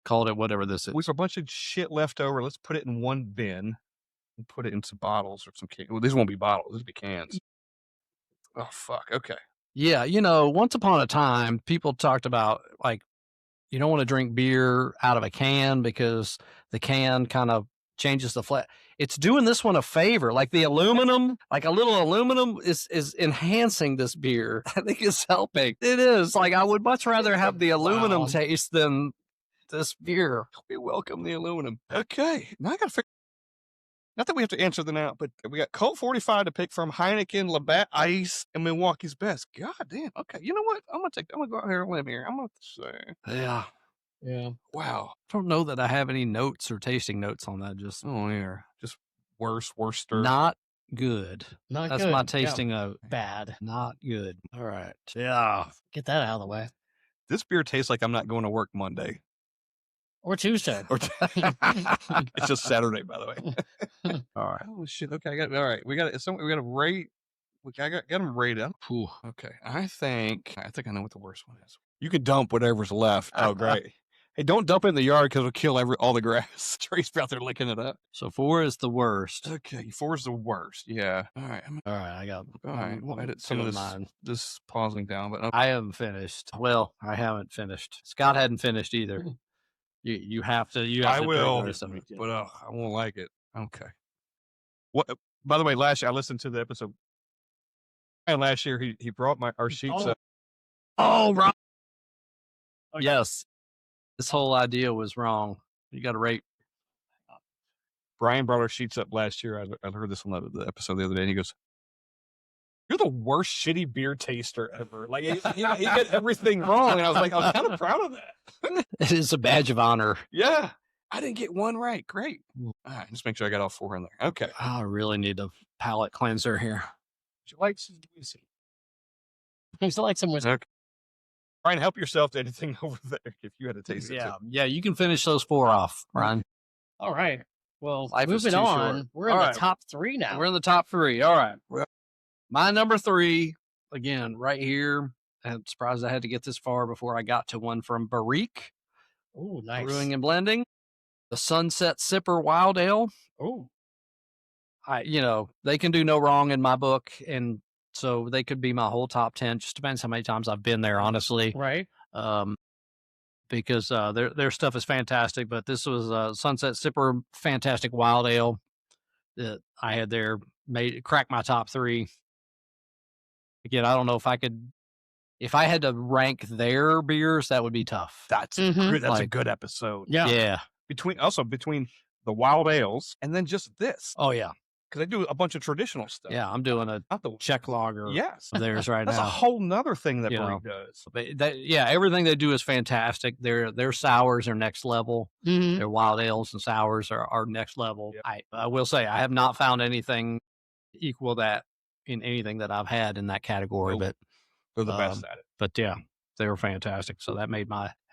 called it whatever this is. We have a bunch of shit left over. Let's put it in one bin and put it into bottles or some cans. Well, these won't be bottles. These will be cans. Oh, fuck. Okay. Yeah. Once upon a time, people talked about, like, you don't want to drink beer out of a can because the can kind of changes the flat. It's doing this one a favor. Like the aluminum, like a little aluminum is enhancing this beer. I think it's helping. It is. Like, I would much rather have the aluminum taste than this beer. We welcome the aluminum. Okay. Now I got to figure. Not that we have to answer them out, but we got Colt 45 to pick from, Heineken, Labatt Ice, and Milwaukee's Best. God damn. Okay. You know what? I'm going to go out here and live here. I'm going to say. Yeah. Yeah. Wow. I don't know that I have any notes or tasting notes on that. Just just worster. Not good. That's my tasting of bad. Not good. All right. Yeah. Get that out of the way. This beer tastes like I'm not going to work Monday or Tuesday. It's just Saturday, by the way. All right. Oh shit. Okay. We got to rate. I got them rated. Ooh, okay. I think I know what the worst one is. You can dump whatever's left. Oh, great. Hey, don't dump it in the yard because it'll kill all the grass. Trey's out there licking it up. So 4 is the worst. Okay, 4 is the worst. Yeah. All right. I got. All right. We'll edit some of this pausing down, but I haven't finished. Well, I haven't finished. Scott hadn't finished either. You have to. I to will, drink this. but I won't like it. Okay. What? By the way, last year I listened to the episode, and last year he brought our sheets up. Oh, right. Oh, yes. This whole idea was wrong. You got to rate. Brian brought our sheets up last year. I heard this on the episode the other day, and he goes, "You're the worst shitty beer taster ever." Like, he did everything wrong, and I was kind of proud of that. It is a badge of honor. Yeah, I didn't get one right. Great. All right, just make sure I got all 4 in there. Okay. I really need a palate cleanser here. Would you like some whiskey? I still like some whiskey. Okay. Brian, help yourself to anything over there if you had to taste it. Yeah, you can finish those 4 off, Ryan. All right. Well, Life is moving too on, short. we're in the top 3 now. We're in the top 3. All right. My number 3, again, right here. I'm surprised I had to get this far before I got to one from Barrique. Oh, nice. Brewing and Blending. The Sunset Sipper Wild Ale. Oh. They can do no wrong in my book, and so they could be my whole top 10. Just depends how many times I've been there, honestly. Right. Because their stuff is fantastic. But this was Sunset Sipper Fantastic Wild Ale that I had there, cracked my top 3. Again, I don't know if I had to rank their beers, that would be tough. That's a good episode. Yeah. Between the wild ales and then just this. Oh yeah. Because they do a bunch of traditional stuff. Yeah, I'm doing Not the Czech lager. Yes. Of theirs right That's now. a whole nother thing that You Brewery know. does. But everything they do is fantastic. Their sours are next level. Mm-hmm. Their wild ales and sours are next level. Yep. I will say I have not found anything equal that in anything that I've had in that category. Nope. But They're the best at it. But yeah, they were fantastic. So that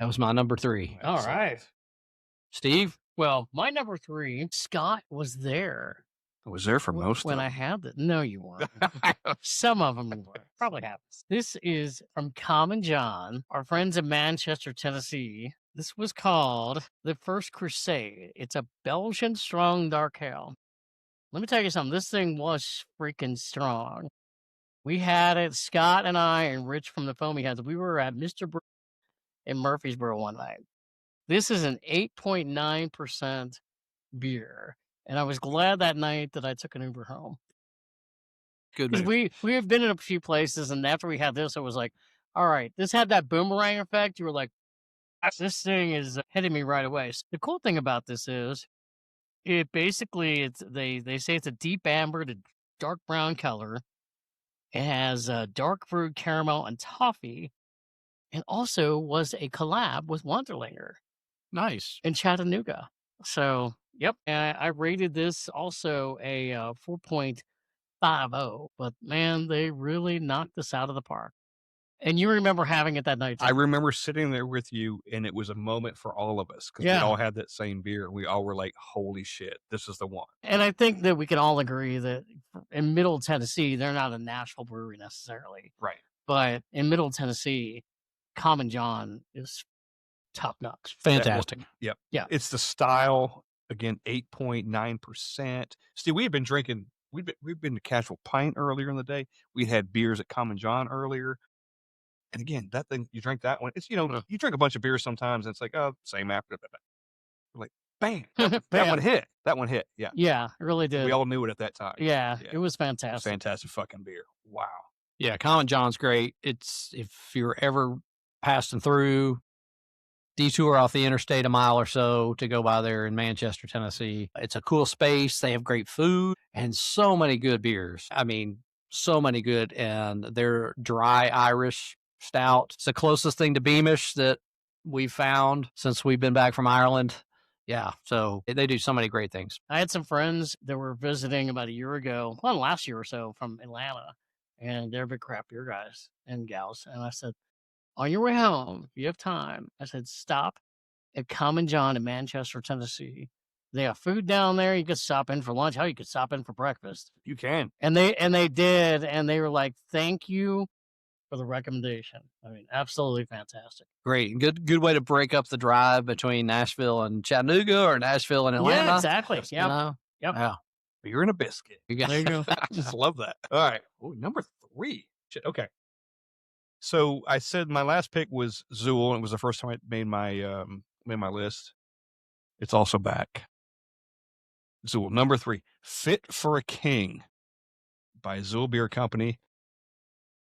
was my number 3. All right. Steve? Well, my number 3, Scott was there. I was there for most when of I had it. No, you weren't. Some of them were. Probably half. This is from Common John, our friends in Manchester, Tennessee. This was called The First Crusade. It's a Belgian strong dark ale. Let me tell you something. This thing was freaking strong. We had it, Scott and I and Rich from the Foamy Heads. We were at Mr. Brew in Murfreesboro one night. This is an 8.9% beer. And I was glad that night that I took an Uber home. Good. Because we have been in a few places, and after we had this, I was like, all right, this had that boomerang effect. You were like, this thing is hitting me right away. So the cool thing about this is it basically, they say it's a deep amber to dark brown color. It has dark brewed caramel and toffee, and also was a collab with Wonderlinger. Nice. In Chattanooga. So, yep. And I rated this also a 4.50, but man, they really knocked this out of the park. And you remember having it that night too. I remember sitting there with you, and it was a moment for all of us because we all had that same beer. We all were like, holy shit, this is the one. And I think that we can all agree that in Middle Tennessee, they're not a Nashville brewery necessarily. Right. But in Middle Tennessee, Common John is top notch. Fantastic. Yep. Yeah. It's the style, again, 8.9%. Steve, we had been drinking, we've been to Casual Pint earlier in the day. We had beers at Common John earlier. And again, that thing, you drink that one. It's, you drink a bunch of beers sometimes, and it's like, oh, same after. We're like, bam, that one hit. That one hit. Yeah. Yeah, it really did. We all knew it at that time. Yeah, it was fantastic. Fantastic fucking beer. Wow. Yeah, Common John's great. It's, if you're ever passing through, detour off the interstate a mile or so to go by there in Manchester, Tennessee. It's a cool space. They have great food and so many good beers. I mean, so many good. And their dry Irish stout, it's the closest thing to Beamish that we've found since we've been back from Ireland. Yeah, so they do so many great things. I had some friends that were visiting about a year ago, well, last year or so, from Atlanta, and they're big craft beer guys and gals. And I said, on your way home, if you have time, I said, stop at Common John in Manchester, Tennessee. They have food down there. You could stop in for lunch. Hell, you could stop in for breakfast. You can. And they did, and they were like, thank you for the recommendation. I mean, absolutely fantastic. Great. Good way to break up the drive between Nashville and Chattanooga or Nashville and Atlanta. Yeah, exactly. Yep. You know? Yep. Yeah. Beer and a biscuit. There you go. I just love that. All right. Ooh, number 3. Shit. Okay. So I said my last pick was Zool, and it was the first time I made my list. It's also back. So number 3, Fit for a King by Zool Beer Company.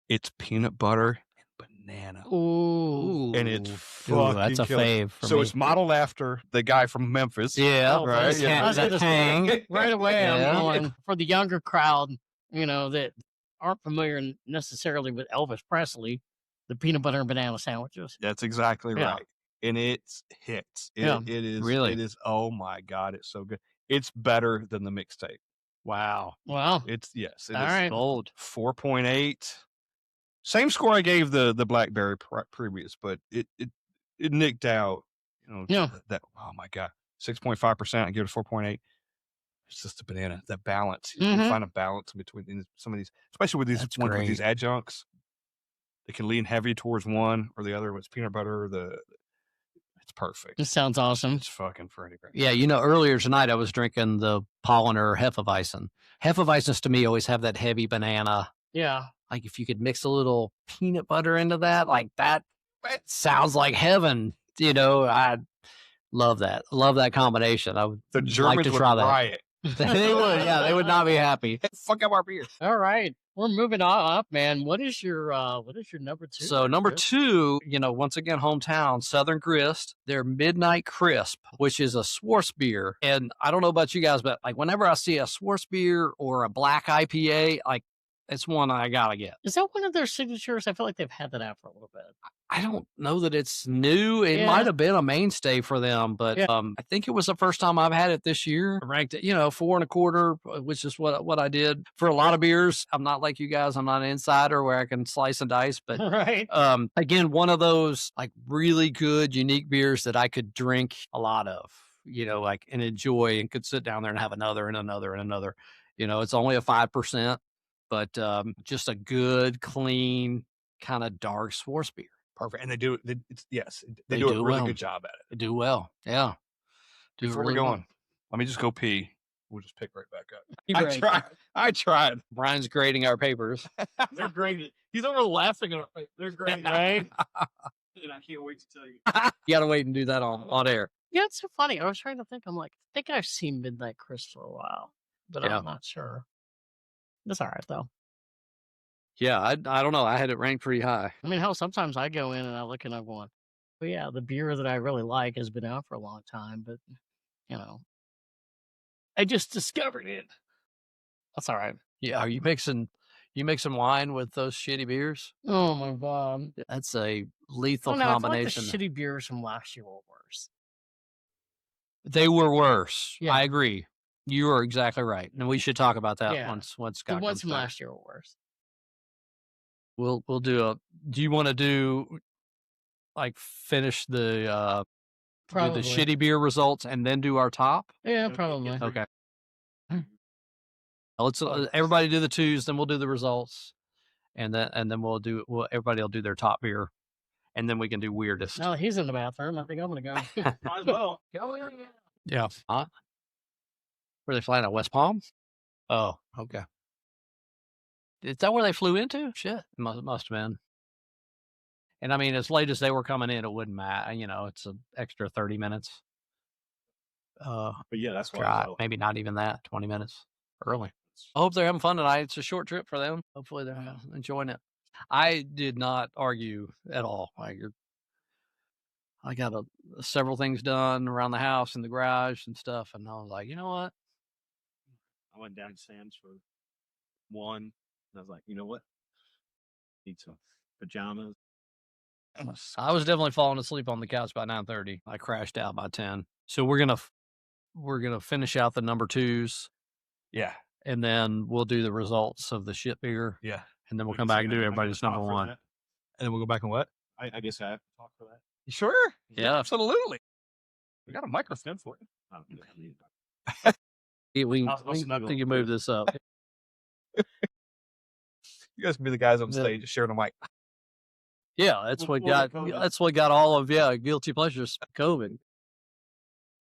It's peanut butter and banana. Ooh. And it's fucking that's a killer. fave for so me. it's modeled after the guy from Memphis. Yeah, Oh, right. that's- Yeah. I was gonna say, right away, Yeah. I'm going for the younger crowd, that aren't familiar necessarily with Elvis Presley, the peanut butter and banana sandwiches. That's exactly Yeah. right. And it's hits. Yeah. It is Really? It is. Oh my God, it's so good. It's better than the mixtape. Wow. Wow. It's yes. It All is right. Bold. 4.8. Same score I gave the Blackberry previous, but it nicked out. Yeah. That oh my God, 6.5%. I give it a 4.8. It's just a banana. That balance. You Mhm. find a balance between some of these, especially with these That's ones with great. these adjuncts. They can lean heavy towards one or the other. With peanut butter, it's perfect. This sounds awesome. It's fucking pretty great. Yeah, earlier tonight I was drinking the Polliner Hefeweizen. Hefeweizens to me always have that heavy banana. Yeah. Like if you could mix a little peanut butter into that, like that, it sounds like heaven. I love that. Love that combination. I would The Germans like to would try that. riot. They would, yeah, they would not be happy. Fuck up our beer. All right. We're moving on up, man. What is your number 2? So number 2, once again, hometown, Southern Grist, their Midnight Crisp, which is a Schwarz beer. And I don't know about you guys, but like whenever I see a Schwarz beer or a black IPA, like it's one I gotta get. Is that one of their signatures? I feel like they've had that out for a little bit. I don't know that it's new. It Yeah. might have been a mainstay for them, but Yeah. I think it was the first time I've had it this year. I ranked it, 4.25, which is what I did for a lot of beers. I'm not like you guys. I'm not an insider where I can slice and dice, but Right. again, one of those like really good, unique beers that I could drink a lot of, and enjoy and could sit down there and have another and another and another. It's only a 5%, but just a good, clean, kind of dark Schwarz beer. Perfect. And they do they They do a do really well. good job at it. They do well. Yeah. Do Before really we're well. going, let me just go pee. We'll just pick right back up. Right. I tried. Brian's grading our papers. They're great. He's over laughing at it. They're great. Right? And I can't wait to tell you. You got to wait and do that on air. Yeah, it's so funny. I was trying to think. I'm like, I think I've seen Midnight Crisp for a while, but Yeah. I'm not sure. That's all right though. Yeah, I don't know. I had it ranked pretty high. I mean, hell, sometimes I go in and I look and I'm going, well, yeah, the beer that I really like has been out for a long time, but I just discovered it. That's all right. Yeah, are you mixing wine with those shitty beers? Oh my God. That's a lethal I feel like the combination. shitty beers from last year were worse. They were worse. Yeah. I agree. You are exactly right, and we should talk about that Yeah. once The Scott ones comes from back. last year were worse. We'll do do you want to do like finish the Probably. the shitty beer results and then do our top? Yeah, probably. Okay. Let's everybody do the twos, then we'll do the results, and then everybody will do their top beer, and then we can do weirdest. No, he's in the bathroom. I think I'm gonna go. Might as well. Go in. Yeah. Huh? Were they flying at West Palm? Oh, okay. Is that where they flew into? Shit, must have been. And I mean, as late as they were coming in, it wouldn't matter. It's an extra 30 minutes. But yeah, that's why. Drive, maybe not even that. 20 minutes early. I hope they're having fun tonight. It's a short trip for them. Hopefully they're enjoying it. I did not argue at all. I got several things done around the house and the garage and stuff, and I was like, you know what? I went down to Sam's for one, and I was like, you know what? Need some pajamas. I was definitely falling asleep on the couch by 9:30. I crashed out by 10. So we're gonna finish out the number twos, Yeah. and then we'll do the results of the shit beer, Yeah. and then we'll come back and do everybody's number one. And then we'll go back and what? I guess I have to talk for that. You sure? Yeah. Absolutely. We got a microphone for you. I don't know. We I'll snuggle can up move this up. You guys can be the guys on Yeah. stage sharing the mic. Yeah, that's what We'll got let COVID. that's what got all of guilty pleasures COVID.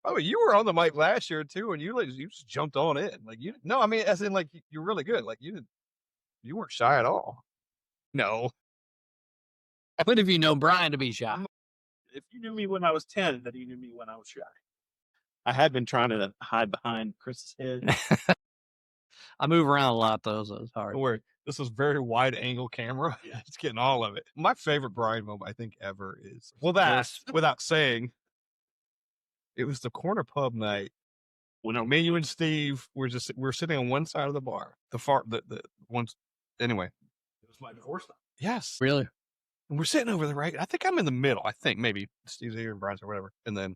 Oh, you were on the mic last year too, and you just jumped on it. Like no, I mean, as in like you're really good. Like you weren't shy at all. No. When have you known Brian to be shy? If you knew me when I was 10, then you knew me when I was shy. I had been trying to hide behind Chris's head. I move around a lot, though, so it's hard. Don't worry. This is very wide angle camera. Yeah. It's getting all of it. My favorite Brian moment, I think, ever is, well, that, without saying, it was the corner pub night. When me, you, and Steve we're sitting on one side of the bar. The ones, anyway. It was my divorce night. Yes. Really? And we're sitting over there, right? I think I'm in the middle. I think maybe Steve's here and Brian's or whatever. And then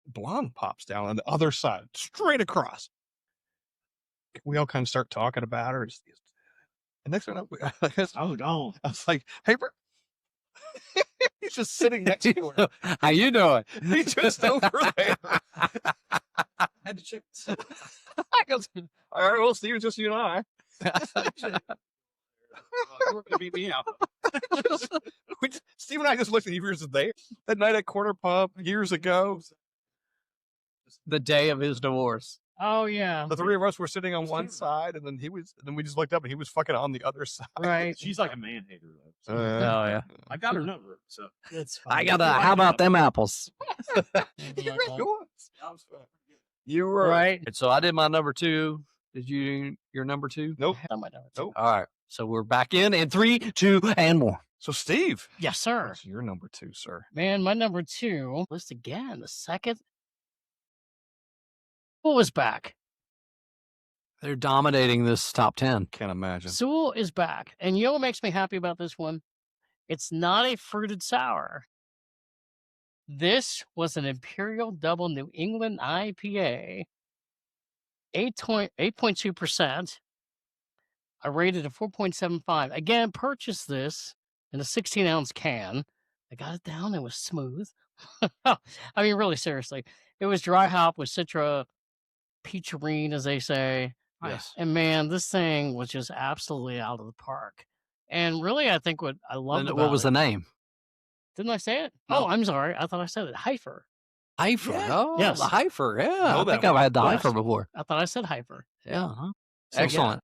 Blonde pops down on the other side, straight across. We all kind of start talking about her. And next thing I know, I was like, hey, bro. He's just sitting next to her. How you doing? He's just over there. I had to check. I goes, all right, well, Steve, just you and I. You're going to beat me out. Steve and I just looked at you there. That night at Corner Pub years ago. The day of his divorce. Oh yeah. The three of us were sitting on one side, and then we just looked up, and he was fucking on the other side. Right. She's like a man hater, though. So Oh yeah. I got her number, so It's I fine. got how about them apples? You were right. So I did my number 2. Did you your number 2? Nope. On my number 2. Nope. All right. So we're back in 3, 2, and 1. So, Steve, Yes, sir. what's your number 2, sir? Man, my number 2 list again. The second. What was back? They're dominating this top 10. Can't imagine. Zool is back. And you know what makes me happy about this one? It's not a fruited sour. This was an Imperial Double New England IPA. 8.2%. I rated a 4.75. Again, purchased this in a 16-ounce can. I got it down. It was smooth. I mean, really, seriously. It was dry hop with Citra peacherine, as they say. Yes. And man, this thing was just absolutely out of the park. And really, I think what I loved about What was it, the name? didn't I say it? No. Oh, I'm sorry. I thought I said it. Heifer. Heifer. Yeah. Oh, Yes. the Heifer. Yeah. Know I that think one. I've had the Yes. Heifer before. I thought I said Heifer. Yeah. Huh? So, yeah. Excellent.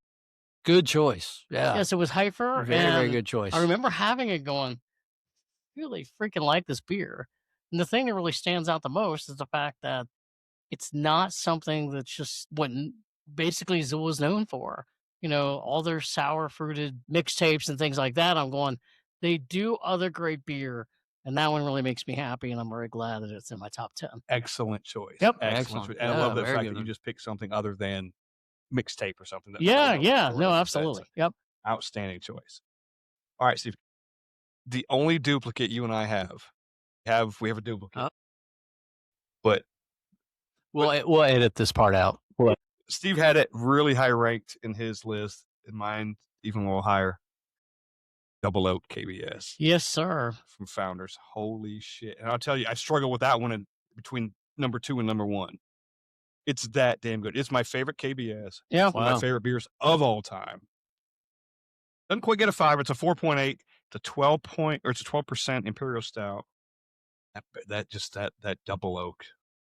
Good choice. Yeah. Yes, it was Heifer. Very, very and good choice. I remember having it going, really freaking like this beer. And the thing that really stands out the most is the fact that it's not something that's just what basically Zool is known for. You know, all their sour fruited mixtapes and things like that. I'm going, they do other great beer. And that one really makes me happy. And I'm very glad that it's in my top 10. Excellent choice. Yep. Excellent choice. And I Yeah, love the very fact good that you one. just picked something other than mixtape or something. Yeah, yeah. That's No, absolutely. Yep. outstanding choice. All right, Steve. The only duplicate you and I have we have a duplicate. But We'll edit this part out. Steve had it really high ranked in his list, and mine even a little higher. Double Oak KBS Yes, sir. from Founders. Holy shit. And I'll tell you, I struggle with that one between number 2 and number 1. It's that damn good. It's my favorite KBS. Yeah. One of my favorite beers of all time. Doesn't quite get a 5. It's a 4.8 to 12% Imperial Stout. That Double Oak.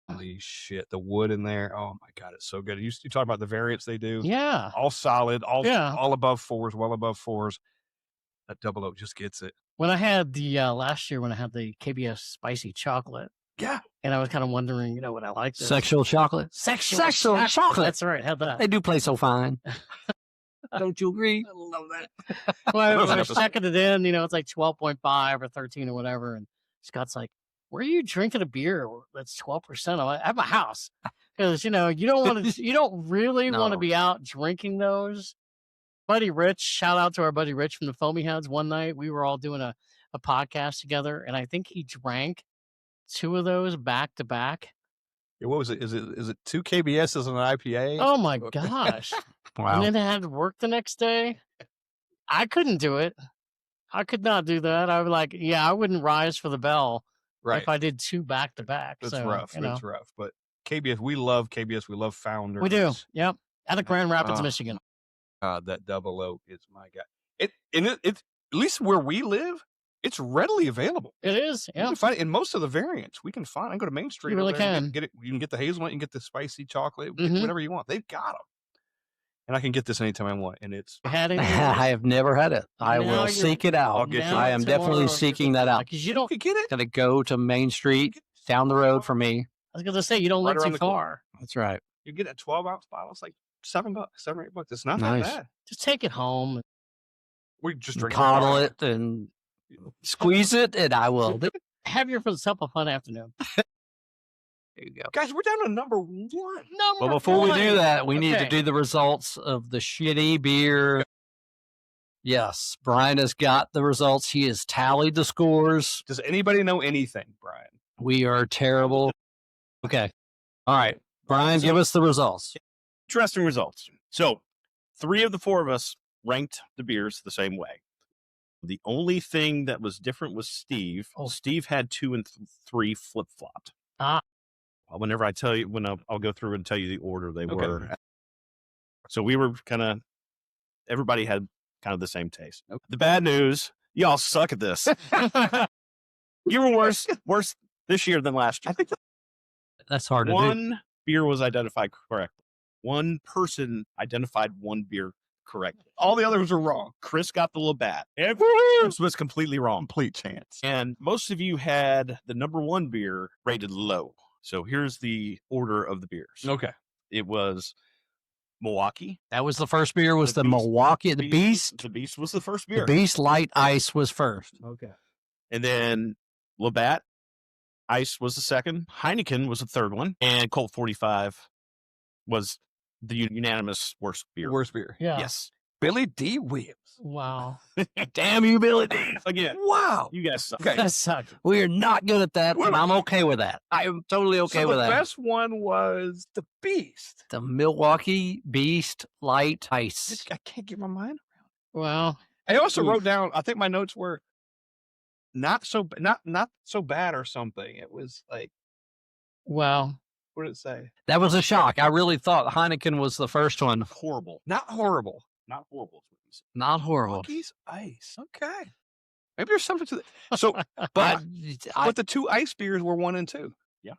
Holy shit. The wood in there. Oh my God. It's so good. You talk about the variants they do. Yeah. All solid, all Yeah. above 4s, well above 4s. That Double Oak just gets it. When I had the last year when I had the KBS spicy chocolate, Yeah. and I was kind of wondering, you know, would I like this? Sexual chocolate. Sexual chocolate. That's right. Had that. They do play so fine. Don't you agree? I love that. When I was checking it in, you know, it's like 12.5 or 13 or whatever, and Scott's like, "Where are you drinking a beer that's 12%?" I'm like, "At my house," because you know you don't want to, you don't really want to No. be out drinking those. Buddy Rich, shout out to our buddy Rich from the Foamy Heads. One night we were all doing a podcast together, and I think he drank 2 of those back to back. Yeah, what was it? Is it 2 KBSs and an IPA? Oh my gosh! Wow. And then I had to work the next day. I couldn't do it. I could not do that. I was like, yeah, I wouldn't rise for the bell right. if I did 2 back to back. That's so, rough. You know, That's rough. But KBS, we love KBS. We love Founders. we do. Yep. Out of Grand Rapids, Oh. Michigan. That Double Oak is my guy. It at least where we live, it's readily available. It is. You Yeah. can find it in most of the variants. We can find. I can go to Main Street. You really over there and can. get it. You can get the hazelnut. You can get the spicy chocolate. Mhm. Whatever you want. They've got them. And I can get this anytime I want. And it's Had it. I have never had it. I Now will you're- seek it I'll out. get Now I am tomorrow, definitely seeking that out. because you don't. you can get it. Gonna go to Main Street down the road from me I was going to say, you don't Right look around too the corner. far. That's right. You get a 12-ounce bottle. It's like $7, $7 or $8. It's not Nice. that bad. Just take it home. We just And drink coddle it and squeeze it, and I will. There Have yourself a fun afternoon. you go. Guys, we're down to number 1. Number Well, before we do one. that, we need to Okay. do the results of the shitty beer. Yes, Brian has got the results. He has tallied the scores. Does anybody know anything, Brian? We are terrible. Okay. All right. Brian, give us the results. Interesting results. So 3 of the 4 of us ranked the beers the same way. The only thing that was different was Steve. Oh. Steve had 2 and 3 flip-flopped. Ah. Whenever I tell you, I'll go through and tell you the order they Okay. were. So we were everybody had kind of the same taste. Okay. The bad news, y'all suck at this. You were worse this year than last year. I think That's hard to do. One beer was identified correctly. One person identified one beer correctly. all the others are wrong. Chris got the Labatt. Everyone else was completely wrong. Complete chance. And most of you had the number 1 beer rated low. So here's the order of the beers. Okay. It was Milwaukee. That was the first beer. Was The the Beast. Milwaukee, the Beast? The Beast was the first The beer. Beast Light Ice was first. Okay. And then Labatt Ice was the second. Heineken was the third one. And Colt 45 was the unanimous worst beer. Worst beer. Yeah. Yes. Billy D. Williams. Wow. Damn you, Billy D. Again, Wow. you guys suck. Okay. That sucked. We are not good at that, and I'm okay with that. I am totally okay so with the that. best one was the Beast. The Milwaukee Beast Light Ice. I can't get my mind. Well, I also Oof. wrote down. I think my notes were not so bad or something. It was like, well, what did it say? That was a shock. I really thought Heineken was the first one. Horrible. Not horrible. Not horrible. is what you said. Not horrible. Rockies Ice. Okay. Maybe there's something to that. So, but I- the 2 ice beers were 1 and 2. Yeah.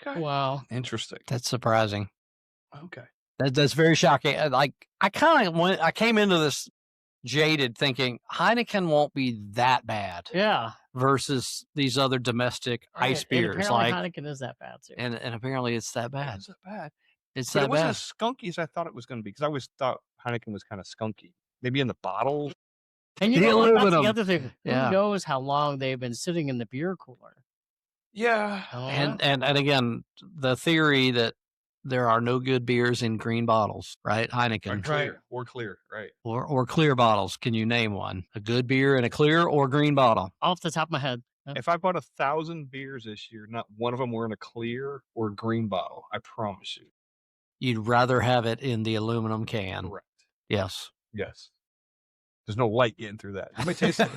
Okay. wow. Interesting. that's surprising. Okay. That's very shocking. I came into this jaded thinking Heineken won't be that bad Yeah. versus these other domestic ice And beers. apparently Like, Heineken is that bad too. and apparently it's that bad. It's not bad. It's But that it wasn't bad. as skunky as I thought it was going to be because I always thought Heineken was kind of skunky. Maybe in the bottle. And you The know what? That's aluminum. the other thing. Yeah. Who knows how long they've been sitting in the beer cooler? Yeah. Oh, And again, the theory that there are no good beers in green bottles, right? Heineken Clear. Or clear. Right. or clear bottles. Can you name one? A good beer in a clear or green bottle? off the top of my head. If I bought 1,000 beers this year, not one of them were in a clear or green bottle. I promise you. You'd rather have it in the aluminum can. Correct. Yes. Yes. There's no light getting through that. It might taste like,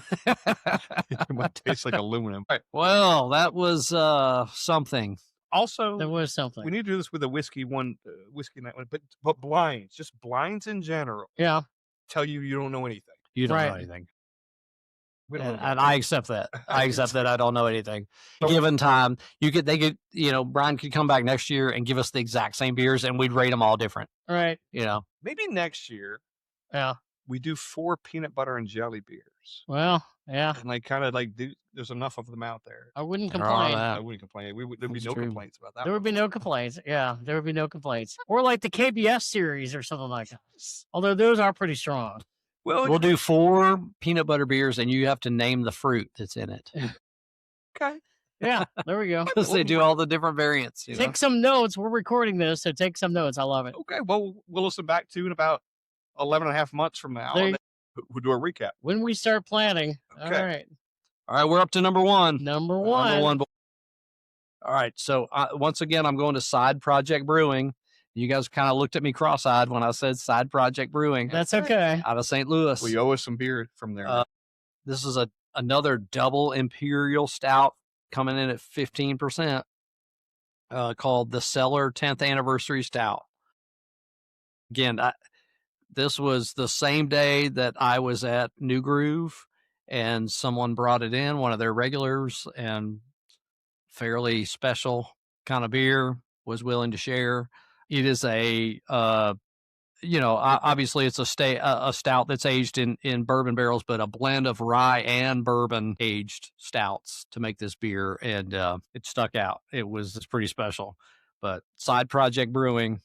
it might taste like aluminum. All right. Well, that was something. Also, There was something. we need to do this with a whiskey night one, but blinds, just blinds in general, yeah. tell you don't know anything. You don't know Right. anything. We don't And, know and I accept that. I accept that I don't know anything. So- Given time, Brian could come back next year and give us the exact same beers and we'd rate them all different. All right. Maybe next year Yeah. we do 4 peanut butter and jelly beers, Well, yeah. and there's enough of them out there. I wouldn't There are complain. that. I wouldn't complain. There'd be That's no true. complaints about that. There would be no complaints. Yeah. There would be no complaints. Or like the KBS series or something like that. Although those are pretty strong. Well, We'll do 4 peanut butter beers and you have to name the fruit that's in it. okay. Yeah. There we go. Because they do all the different variants. You know? Take some notes. We're recording this, so take some notes. I love it. Okay. Well, we'll listen back to in about 11 and a half months from now. There And you- then we'll do a recap. When we start planning. All Okay. right. All right, we're up to number 1. Number one. All right, so once again, I'm going to Side Project Brewing. You guys kind of looked at me cross-eyed when I said Side Project Brewing That's okay. out of St. Louis. We owe us some beer from there. This is another double imperial stout coming in at 15%, called the Cellar 10th Anniversary Stout. Again, this was the same day that I was at New Groove, and someone brought it in, one of their regulars, and fairly special kind of beer, was willing to share. It is obviously it's a stout that's aged in bourbon barrels, but a blend of rye and bourbon aged stouts to make this beer. And it stuck out. It's pretty special. But Side Project Brewing,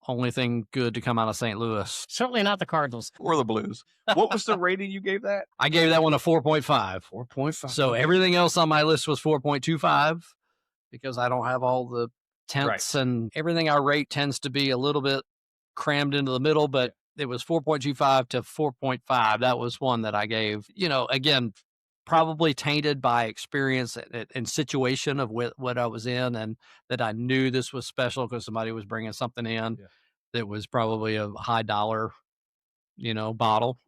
only thing good to come out of St. Louis. Certainly not the Cardinals. Or the Blues. What was the rating you gave that? I gave that one a 4.5. 4.5. So everything else on my list was 4.25 because I don't have all the tenths and everything I rate tends to be a little bit crammed into the middle, but it was 4.25 to 4.5. That was one that I gave, again, probably tainted by experience and situation of what I was in, and that I knew this was special because somebody was bringing something in that was probably a high dollar, bottle.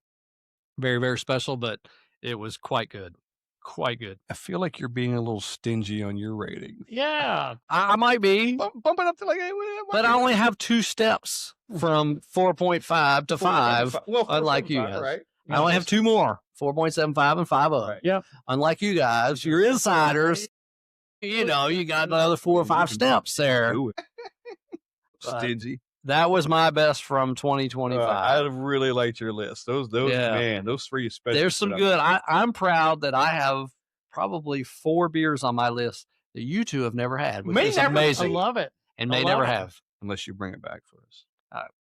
Very, very special, but it was quite good. Quite good. I feel like you're being a little stingy on your rating. Yeah. I might be. Bump it up to like, hey, but I only have 2 steps from 4.5 to 5, unlike you guys. Right? I only have 2 more, 4.75 and 5 up. Right. Yep. Unlike you guys, you're insiders. You got another 4 or 5 steps there. Stingy. That was my best from 2025. I really liked your list. Those 3 especially. There's some good. I'm proud that I have probably 4 beers on my list that you 2 have never had, which is amazing. I love it. And may never have. Unless you bring it back for us.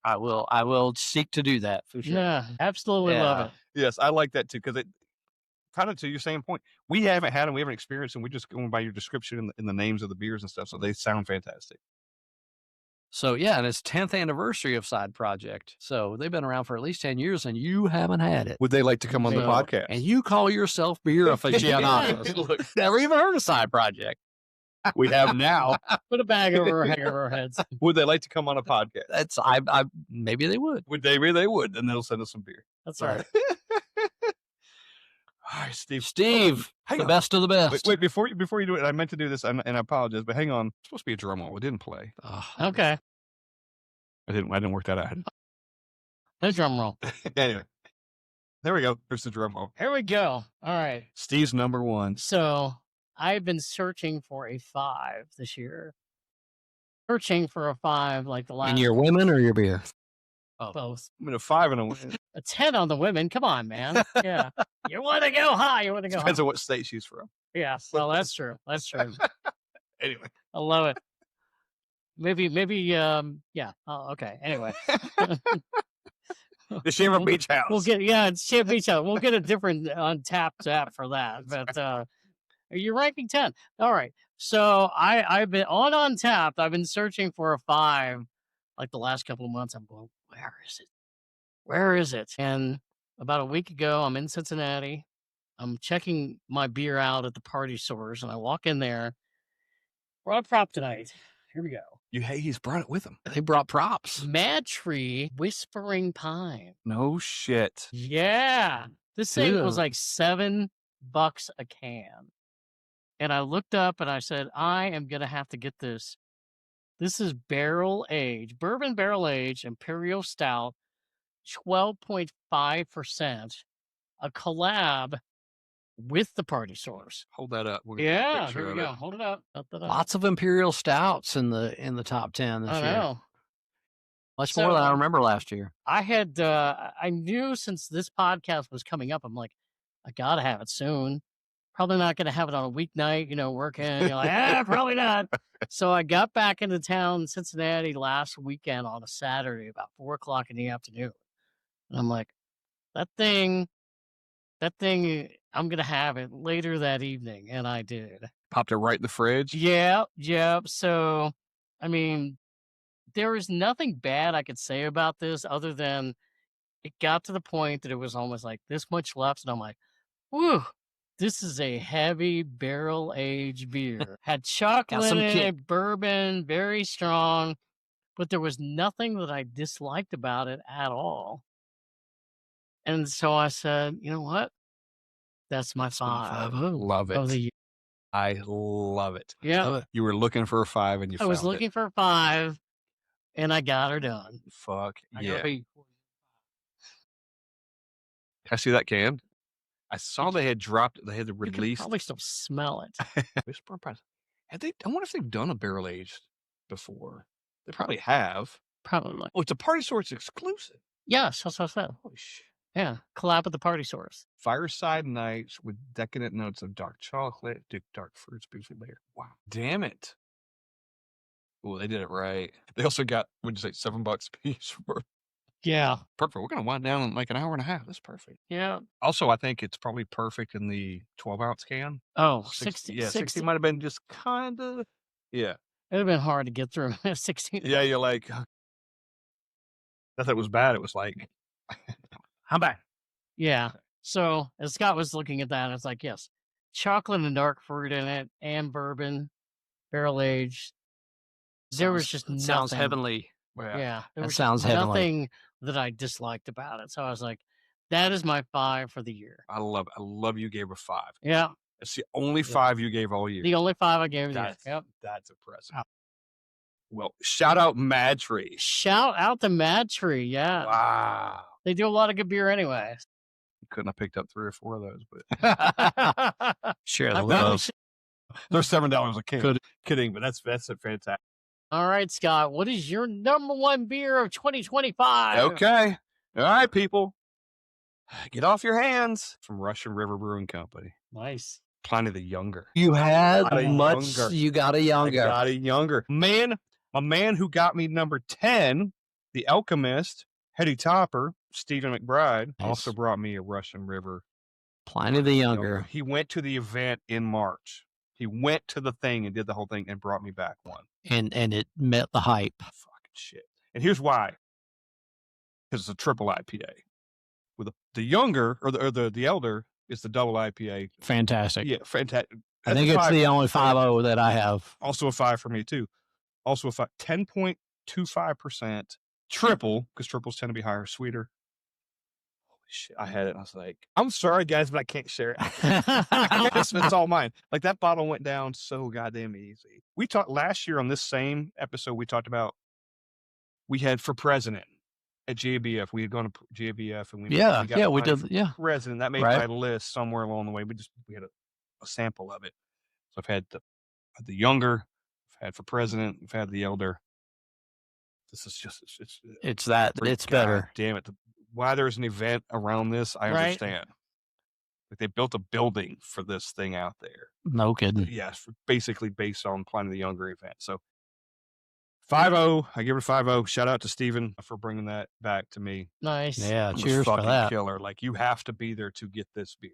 I will seek to do that for sure. Yeah, absolutely love it. Yes, I like that too, because it kind of, to your same point, we haven't had them, we haven't experienced them. We're just going by your description and the names of the beers and stuff, so they sound fantastic. So, and it's 10th anniversary of Side Project. So they've been around for at least 10 years, and you haven't had it. Would they like to come on the podcast? And you call yourself beer aficionados. Look, never even heard of Side Project. We have now. Put a bag over our heads. Would they like to come on a podcast? Maybe they would. Maybe they would. Then they'll send us some beer. That's right. All right, Steve. The best of the best. Wait, before you do it, I meant to do this, and I apologize, but hang on. It's supposed to be a drum roll. It didn't play. Okay. I didn't work that out. No drum roll. Anyway, there we go. There's the drum roll. Here we go. All right. Steve's number 1. So I've been searching for a 5 this year. Searching for a 5 like the last. In your women or your beer? Both. I mean, a 5 and a win. A 10 on the women. Come on, man. Yeah. You want to go high. You want to go Depends high. on what state she's from. Yeah. Well, that's true. That's true. Anyway. I love it. Maybe, yeah. Oh, okay. Anyway. The Shamrock Beach House. It's Shamrock Beach House. We'll get a different Untapped app for that. But you're ranking 10. All right. So I've been on Untapped. I've been searching for a 5 like the last couple of months. I'm going, where is it? Where is it? And about a week ago, I'm in Cincinnati. I'm checking my beer out at the party stores, and I walk in there. Brought a prop tonight. Here we go. He's brought it with him. They brought props. Mad Tree Whispering Pine. No shit. Yeah. This thing was like $7 a can. And I looked up and I said, I am going to have to get this. This is bourbon barrel aged Imperial Stout, 12.5%, a collab with the party stores. Hold that up. Here we go. Hold it up. Lots of Imperial Stouts in the top 10 this year. I know. Much more than I remember last year. I had, I knew since this podcast was coming up, I'm like, I got to have it soon. Probably not going to have it on a weeknight, working. You're like, probably not. So I got back into town, Cincinnati, last weekend on a Saturday, about 4:00 in the afternoon. And I'm like, that thing, I'm going to have it later that evening. And I did. Popped it right in the fridge? Yeah. So, I mean, there is nothing bad I could say about this other than it got to the point that it was almost like this much left. And I'm like, whew. This is a heavy barrel-aged beer. Had chocolate in it, bourbon, very strong, but there was nothing that I disliked about it at all. And so I said, you know what? That's my 5. Love it. Of the year. I love it. Yeah. You were looking for a 5 and you found it. I was looking for a 5, and I got her done. Fuck yeah. Can I see that can? I saw they had dropped. They had released. You can probably still smell it. I wonder if they've done a barrel aged before. They probably have. Probably. Oh, it's a Party Source exclusive. Yes, that's what I said. Holy shit. Yeah, collab with the Party Source. Fireside nights with decadent notes of dark chocolate, dark fruits, beautifully layered. Wow. Damn it. Oh, they did it right. They also got, what'd you say, $7 a piece for. Yeah. Perfect. We're going to wind down in like an hour and a half. That's perfect. Yeah. Also, I think it's probably perfect in the 12-ounce can. Oh, 60. Yeah, 60 might have been just kind of, yeah. It would have been hard to get through 16. Yeah, you're like, I thought it was bad. It was like, I'm back. Yeah. So as Scott was looking at that, it's like, yes, chocolate and dark fruit in it and bourbon, barrel aged. There was just nothing. Sounds heavenly. Yeah. There That was sounds heavenly. nothing that I disliked about it. So I was like, that is my 5 for the year. I love you gave a 5. Yeah. It's the only 5 you gave all year. The only 5 I gave the year. Yep. That's impressive. Well, shout out Mad Tree. Shout out to Mad Tree. Yeah. Wow. They do a lot of good beer anyway. Couldn't have picked up 3 or 4 of those, but Share the I love. they're $7 a can. Could- Kidding, but that's a fantastic. All right, Scott, what is your number 1 beer of 2025? Okay. All right, people. Get off your hands. From Russian River Brewing Company. Nice. Pliny the Younger. You had Got a much. younger. You got a I younger. got a younger. A man who got me number 10, The Alchemist, Hetty Topper, Stephen McBride, Nice. also brought me a Russian River. Pliny the Younger. He went to the event in March. He went to the thing and did the whole thing and brought me back one. And it met the hype. Fucking shit. And here's why. Because it's a triple IPA. With the younger or the elder is the double IPA. Fantastic. Yeah, fantastic. I think it's the only 5.0 that I have. Also a 5 for me too. Also a 5, 10.25% triple, because triples tend to be higher, sweeter. Holy shit. I had it and I was like, I'm sorry guys, but I can't share it. It's all mine. Like that bottle went down so goddamn easy. We talked last year on this same episode, we talked about, we had for president at GABF. We had gone to GABF and we did. President. That made my list somewhere along the way. We had a sample of it. So I've had the younger, I've had for president, I've had the elder. This is just it's better. Damn it. Why there's an event around this, I understand. Like they built a building for this thing out there. No kidding. Yes, basically based on Pliny the Younger event. So 5-0, I give it a 5-0. Shout out to Steven for bringing that back to me. Nice. Yeah, It was cheers for fucking that. killer. Like you have to be there to get this beer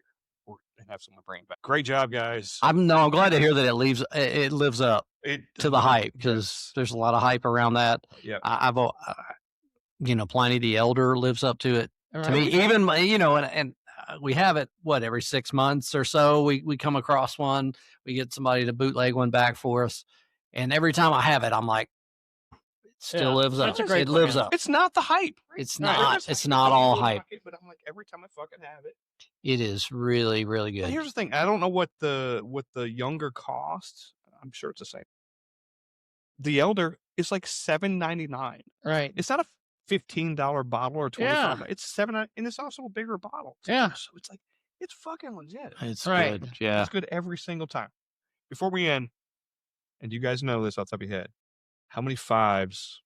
and have someone bring it back. Great job, guys. I'm glad to hear that it lives up to the hype, because there's a lot of hype around that. Yeah. I've Pliny the Elder lives up to it. All To right. me, even and we have it every 6 months or so we come across one, we get somebody to bootleg one back for us, and every time I have it I'm like, it still lives up. That's a great It lives plan. up. It's not the hype. It's Right. not. It's not all hype. But I'm like, every time I fucking have it. It is really, really But good. here's the thing. I don't know what the younger costs. I'm sure it's the same. The elder is like $7.99. Right. It's not a $15 bottle or $25. Yeah. It's $7, and it's also a bigger bottle. Yeah. So it's like, it's fucking legit. It's Right. good. Yeah. It's good every single time. Before we end, and you guys know this off the top of your head, how many fives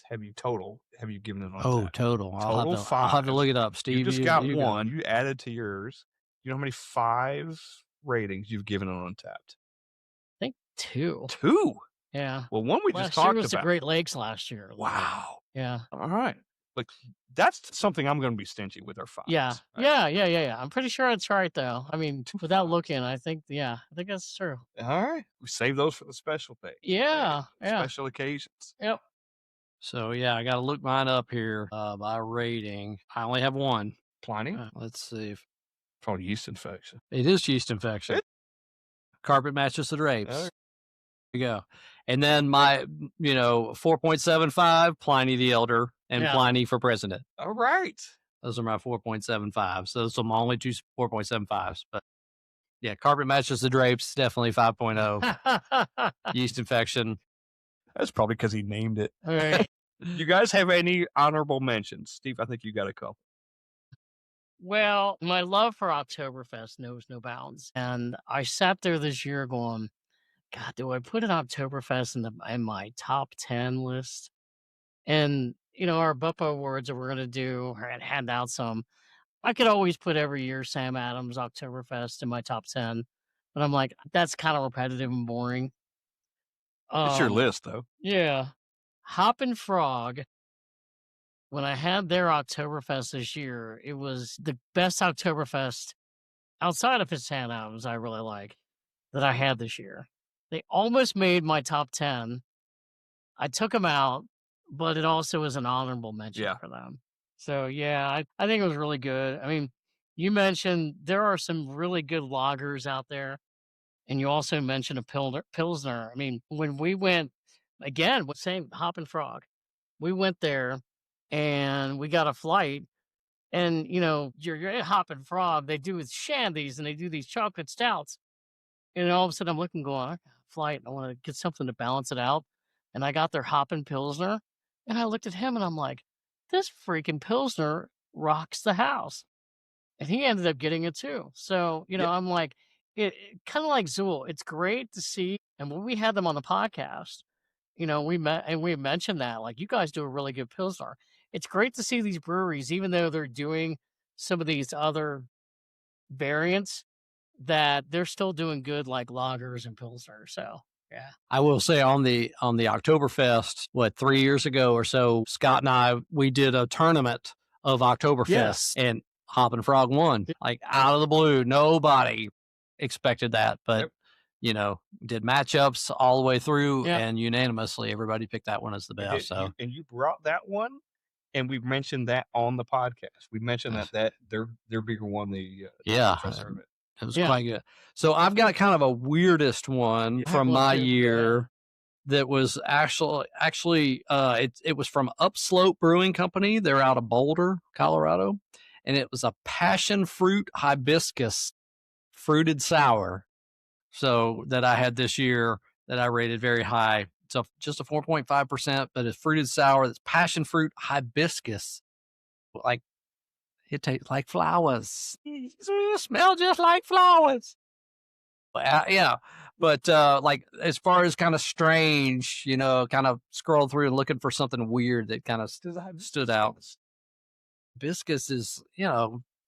have you given it on Oh, tap? total. Total I'll have to fives. look it up, Steve. You just got you one. You added to yours. You know how many 5 ratings you've given it on Untapped? I think 2. 2. Yeah. Well, one we Last just year talked was the about. Great Lakes last year. Wow. Yeah. All right. Like that's something I'm going to be stingy with our 5s. Yeah. Right? Yeah. I'm pretty sure that's right, though. I mean, without looking, I think that's true. All right. We save those for the special thing. Yeah. Yeah. Special occasions. Yep. So yeah, I got to look mine up here by rating. I only have one. Pliny? Let's see. Probably yeast infection. It is yeast infection. Carpet matches the drapes. Okay. There you go. And then my, 4.75, Pliny the Elder and Yeah. Pliny for President. All right. Those are my 4.75. So those are my only two 4.75s. But yeah, carpet matches the drapes, definitely 5.0. Yeast infection. That's probably because he named it. All right. You guys have any honorable mentions? Steve, I think you got a couple. Well, my love for Oktoberfest knows no bounds. And I sat there this year going, God, do I put an Oktoberfest in my top 10 list? And, our Buppa Awards that we're going to do, and hand out some. I could always put every year Sam Adams Oktoberfest in my top 10, but I'm like, that's kind of repetitive and boring. It's your list, though. Yeah. Hoppin' Frog, when I had their Oktoberfest this year, it was the best Oktoberfest outside of his Sam Adams I really like that I had this year. They almost made my top 10. I took them out, but it also was an honorable mention for them. So, yeah, I think it was really good. I mean, you mentioned there are some really good lagers out there, and you also mentioned a Pilsner. I mean, when we went, again, same Hoppin' Frog, we went there, and we got a flight, and, you're at Hoppin' Frog, they do with shandies, and they do these chocolate stouts. And all of a sudden, I'm looking, going, I got a flight, I want to get something to balance it out. And I got their Hoppin' Pilsner, and I looked at him, and I'm like, this freaking Pilsner rocks the house. And he ended up getting it too. So, I'm like, it kind of like Zool. It's great to see. And when we had them on the podcast, we met and we mentioned that, like, you guys do a really good Pilsner. It's great to see these breweries, even though they're doing some of these other variants, that they're still doing good, like lagers and Pilsner. So, yeah. I will say on the Oktoberfest, 3 years ago or so, Scott and I, we did a tournament of Oktoberfest, and Hoppin' Frog won, like out of the blue. Nobody expected that, but did matchups all the way through, and unanimously everybody picked that one as the best. And you brought that one, and we mentioned that on the podcast. We mentioned that their beer won the tournament. It was quite good. So I've got kind of a weirdest one from my year that was actually it was from Upslope Brewing Company. They're out of Boulder, Colorado, and it was a passion fruit hibiscus fruited sour. So that I had this year that I rated very high. It's just a 4.5%, but it's fruited sour. That's passion fruit hibiscus. Like, it tastes like flowers. It smells just like flowers. Yeah. But like, as far as kind of strange, kind of scroll through and looking for something weird that kind of stood out. Hibiscus is,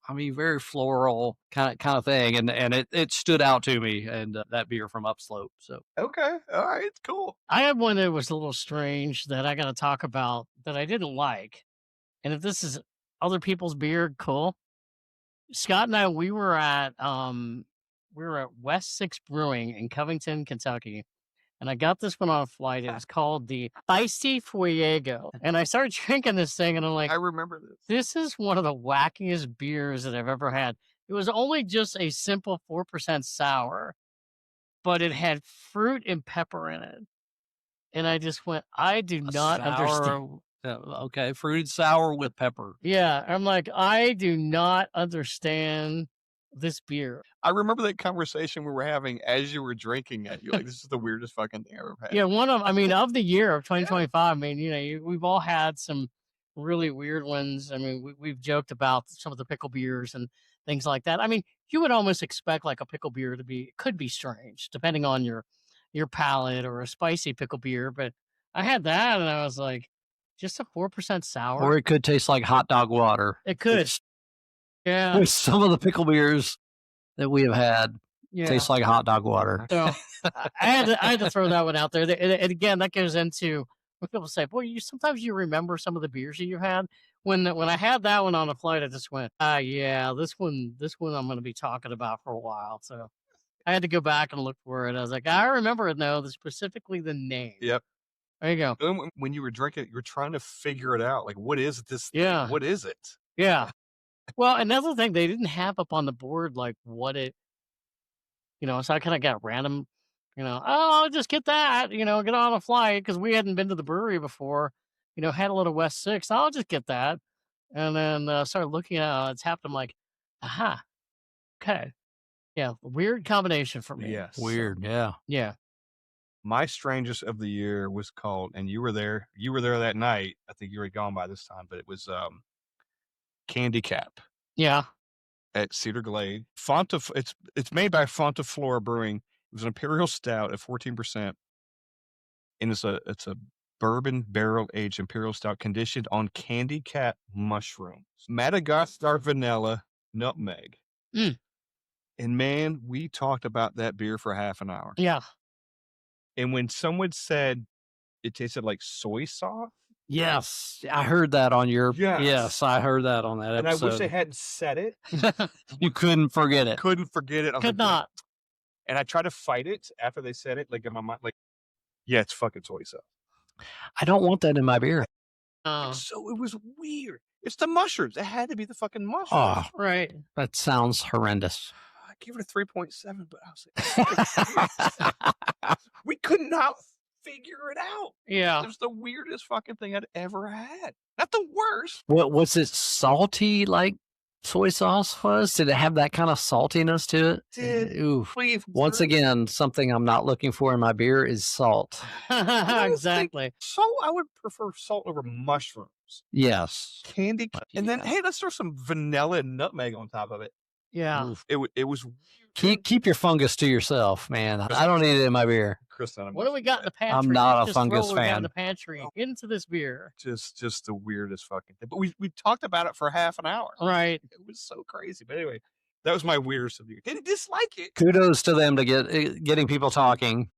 very floral kind of thing. And it stood out to me, and that beer from Upslope. So. Okay. All right. It's cool. I had one that was a little strange that I got to talk about that I didn't like. And if this is other people's beer, cool. Scott and I, we were at West 6 Brewing in Covington, Kentucky, and I got this one on a flight. It was called the Spicy Fuego, and I started drinking this thing, and I'm like, I remember this. This is one of the wackiest beers that I've ever had. It was only just a simple 4% sour, but it had fruit and pepper in it, and I just went, I do not understand. Okay, fruited sour with pepper. Yeah, I'm like, I do not understand this beer. I remember that conversation we were having as you were drinking it. You're like, this is the weirdest fucking thing I've ever had. Yeah, of the year of 2025, I mean, we've all had some really weird ones. I mean, we've joked about some of the pickle beers and things like that. I mean, you would almost expect like a pickle beer could be strange, depending on your palate, or a spicy pickle beer. But I had that, and I was like, just a 4% sour. Or it could taste like hot dog water. It could. Yeah. With some of the pickle beers that we have had taste like hot dog water. So I had to throw that one out there. And again, that goes into when people say, boy, sometimes you remember some of the beers that you had. When I had that one on the flight, I just went, this one I'm going to be talking about for a while. So I had to go back and look for it. I was like, I remember it now, specifically the name. Yep. There you go. And when you were drinking it, you were trying to figure it out. Like, what is this? Yeah. What is it? Yeah. Well, another thing, they didn't have up on the board, like, what it, so I kind of got random, I'll just get that, get on a flight, because we hadn't been to the brewery before, had a little West 6. I'll just get that. And then started looking at its happened. I'm like, aha. Okay. Yeah. Weird combination for me. Yes. Weird. Yeah. Yeah. My strangest of the year was called, and you were there that night. I think you were gone by this time, but it was Candy Cap. Yeah. At Cedar Glade. It's made by Fonta Flora Brewing was an imperial stout at 14%, and it's a bourbon barrel aged imperial stout conditioned on candy cat mushrooms, Madagascar vanilla, nutmeg. Mm. And man, we talked about that beer for half an hour. Yeah. And when someone said it tasted like soy sauce. Yes, I heard that on your. Yes, I heard that on that episode. And I wish they hadn't said it. You couldn't forget it. Couldn't forget it. Could not. And I tried to fight it after they said it, like in my mind, like, yeah, it's fucking soy sauce. I don't want that in my beer. So it was weird. It's the mushrooms. It had to be the fucking mushrooms. Oh, right. That sounds horrendous. I gave it a 3.7, but I was like, we could not figure it out. Yeah. It was the weirdest fucking thing I'd ever had. Not the worst. What was it? Salty like soy sauce was? Did it have that kind of saltiness to it? Oof. Once again, something I'm not looking for in my beer is salt. Exactly. So I would prefer salt over mushrooms. Yes. Candy. And then, hey, let's throw some vanilla and nutmeg on top of it. Yeah. Oof. It was Keep your fungus to yourself, man. I don't need it in my beer. Chris, what do we got in the pantry? I'm not a Just fungus throw what we got fan. in the pantry into this beer. Just the weirdest fucking thing. But we talked about it for half an hour. Right. It was so crazy. But anyway, that was my weirdest of the year. Didn't dislike it. Kudos to them to getting people talking.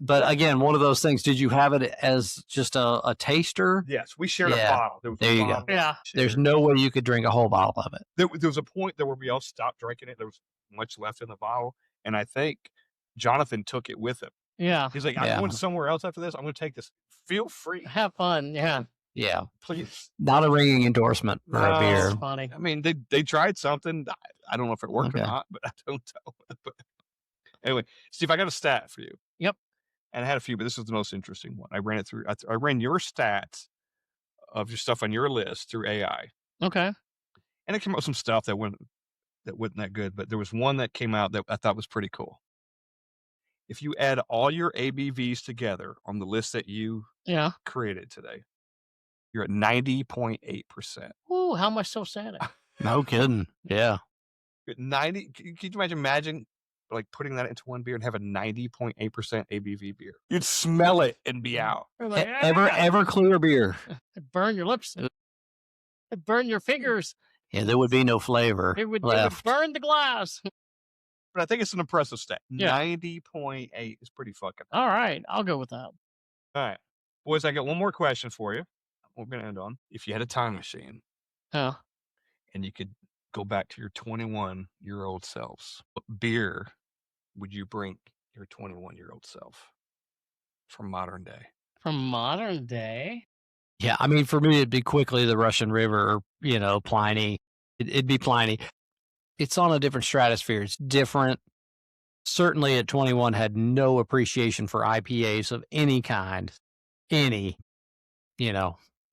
But again, one of those things. Did you have it as just a taster? Yes, we shared a bottle. There you go. Yeah. There's no way you could drink a whole bottle of it. There was a point there where we all stopped drinking it. There was much left in the bottle, and I think Jonathan took it with him. Yeah. He's like, I'm going somewhere else after this. I'm going to take this. Feel free. Have fun. Yeah. Yeah. Please. Not a ringing endorsement for a beer. That's funny. I mean, they tried something. I don't know if it worked or not, but I don't know. But anyway, Steve, I got a stat for you. Yep. And I had a few, but this was the most interesting one. I ran it through. I ran your stats of your stuff on your list through AI. Okay. And it came up with some stuff that wasn't that good, but there was one that came out that I thought was pretty cool. If you add all your ABVs together on the list that you created today, you're at 90.8%. Ooh, how much so sad? No kidding. Yeah. 90. Can you imagine like putting that into one beer and have a 90.8% ABV beer? You'd smell it and be out. Like, Ever clear beer. It'd burn your lips. It'd burn your fingers. Yeah, there would be no flavor It would burn the glass. But I think it's an impressive stat. Yeah. 90.8 is pretty fucking. All right. I'll go with that. All right. Boys, I got one more question for you. We're going to end on. If you had a time machine and you could go back to your 21-year-old selves, what beer would you bring your 21-year-old self from modern day? From modern day? Yeah, I mean, for me, it'd be quickly the Russian River, Pliny. It'd be Pliny. It's on a different stratosphere. It's different. Certainly at 21, had no appreciation for IPAs of any kind. And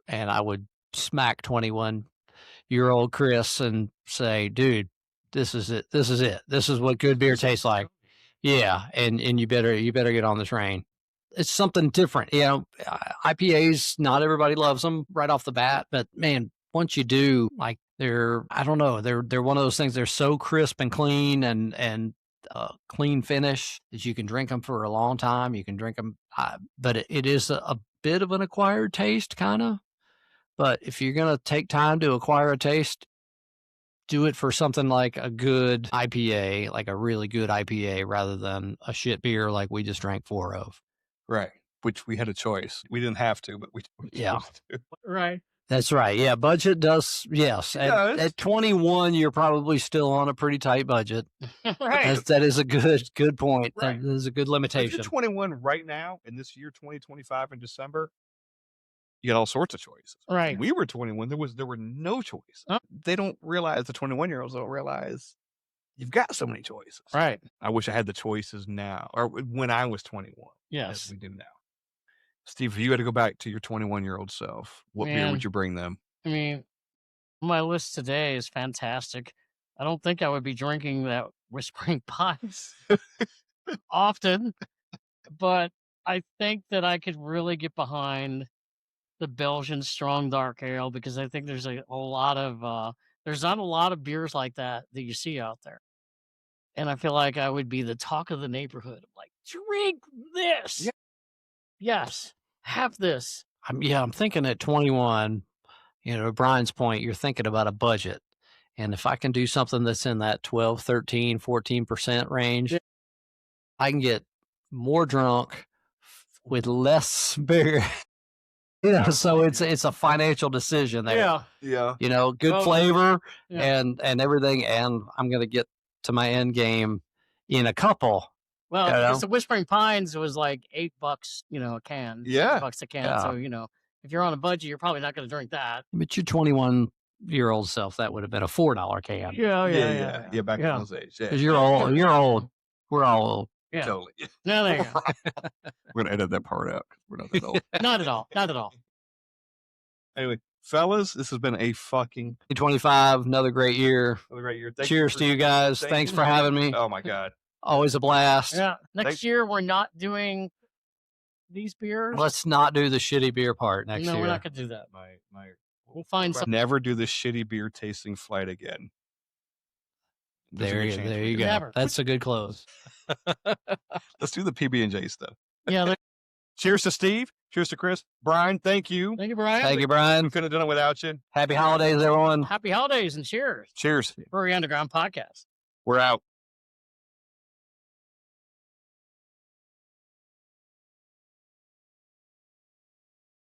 I would smack 21-year-old Chris and say, dude, this is it. This is it. This is what good beer tastes like. Yeah. And you better get on the train. It's something different. IPAs, not everybody loves them right off the bat, but man, once you do, like they're one of those things. They're so crisp and clean and clean finish that you can drink them for a long time. You can drink them, but it is a bit of an acquired taste, kind of. But if you're going to take time to acquire a taste, do it for something like a good IPA, like a really good IPA, rather than a shit beer like we just drank 4 of. Right. Which we had a choice. We didn't have to, but we chose to. Right. That's right. Yeah. Budget does. Yes. At 21, you're probably still on a pretty tight budget. Right. That is a good point. Right. That is a good limitation. If you're 21 right now in this year, 2025 in December, you got all sorts of choices. Right. When we were 21, there were no choices. They don't realize, the 21-year-olds don't realize you've got so many choices. Right. I wish I had the choices now, or when I was 21. Yes. As we do now. Steve, if you had to go back to your 21-year-old self, what beer would you bring them? I mean, my list today is fantastic. I don't think I would be drinking that Whispering Pines often, but I think that I could really get behind the Belgian Strong Dark Ale, because I think there's a lot of there's not a lot of beers like that you see out there. And I feel like I would be the talk of the neighborhood. I'm like, drink this. Yeah. Yes. Have this. I'm thinking at 21, to Brian's point, you're thinking about a budget. And if I can do something that's in that 12, 13, 14% range, I can get more drunk with less beer. So it's a financial decision there. Yeah. Good flavor and everything. And I'm going to get to my end game in a couple. Well, the Whispering Pines was like $8, a can. Yeah. $8 a can. Yeah. So, if you're on a budget, you're probably not going to drink that. But your 21-year-old self, that would have been a $4 can. Yeah. Back in those days. Yeah. Because you're old. We're all old. Yeah. Totally. No, there you go. We're going to edit that part out. We're not that old. Not at all. Not at all. Anyway, fellas, this has been a fucking 25, another great year. Cheers to you guys. Thanks for having me. Oh my God. Always a blast. Yeah. Next year we're not doing these beers. Let's not do the shitty beer part next year. No, we're not gonna do that. We'll find something. Never do the shitty beer tasting flight again. There you go. Never. That's a good close. Let's do the PB&J stuff. Yeah. Cheers to Steve. Cheers to Chris. Brian, thank you. Thank you, Brian. Thank you, Brian. We couldn't have done it without you. Happy holidays, everyone. Happy holidays and cheers. Cheers. Brewery Underground Podcast. We're out.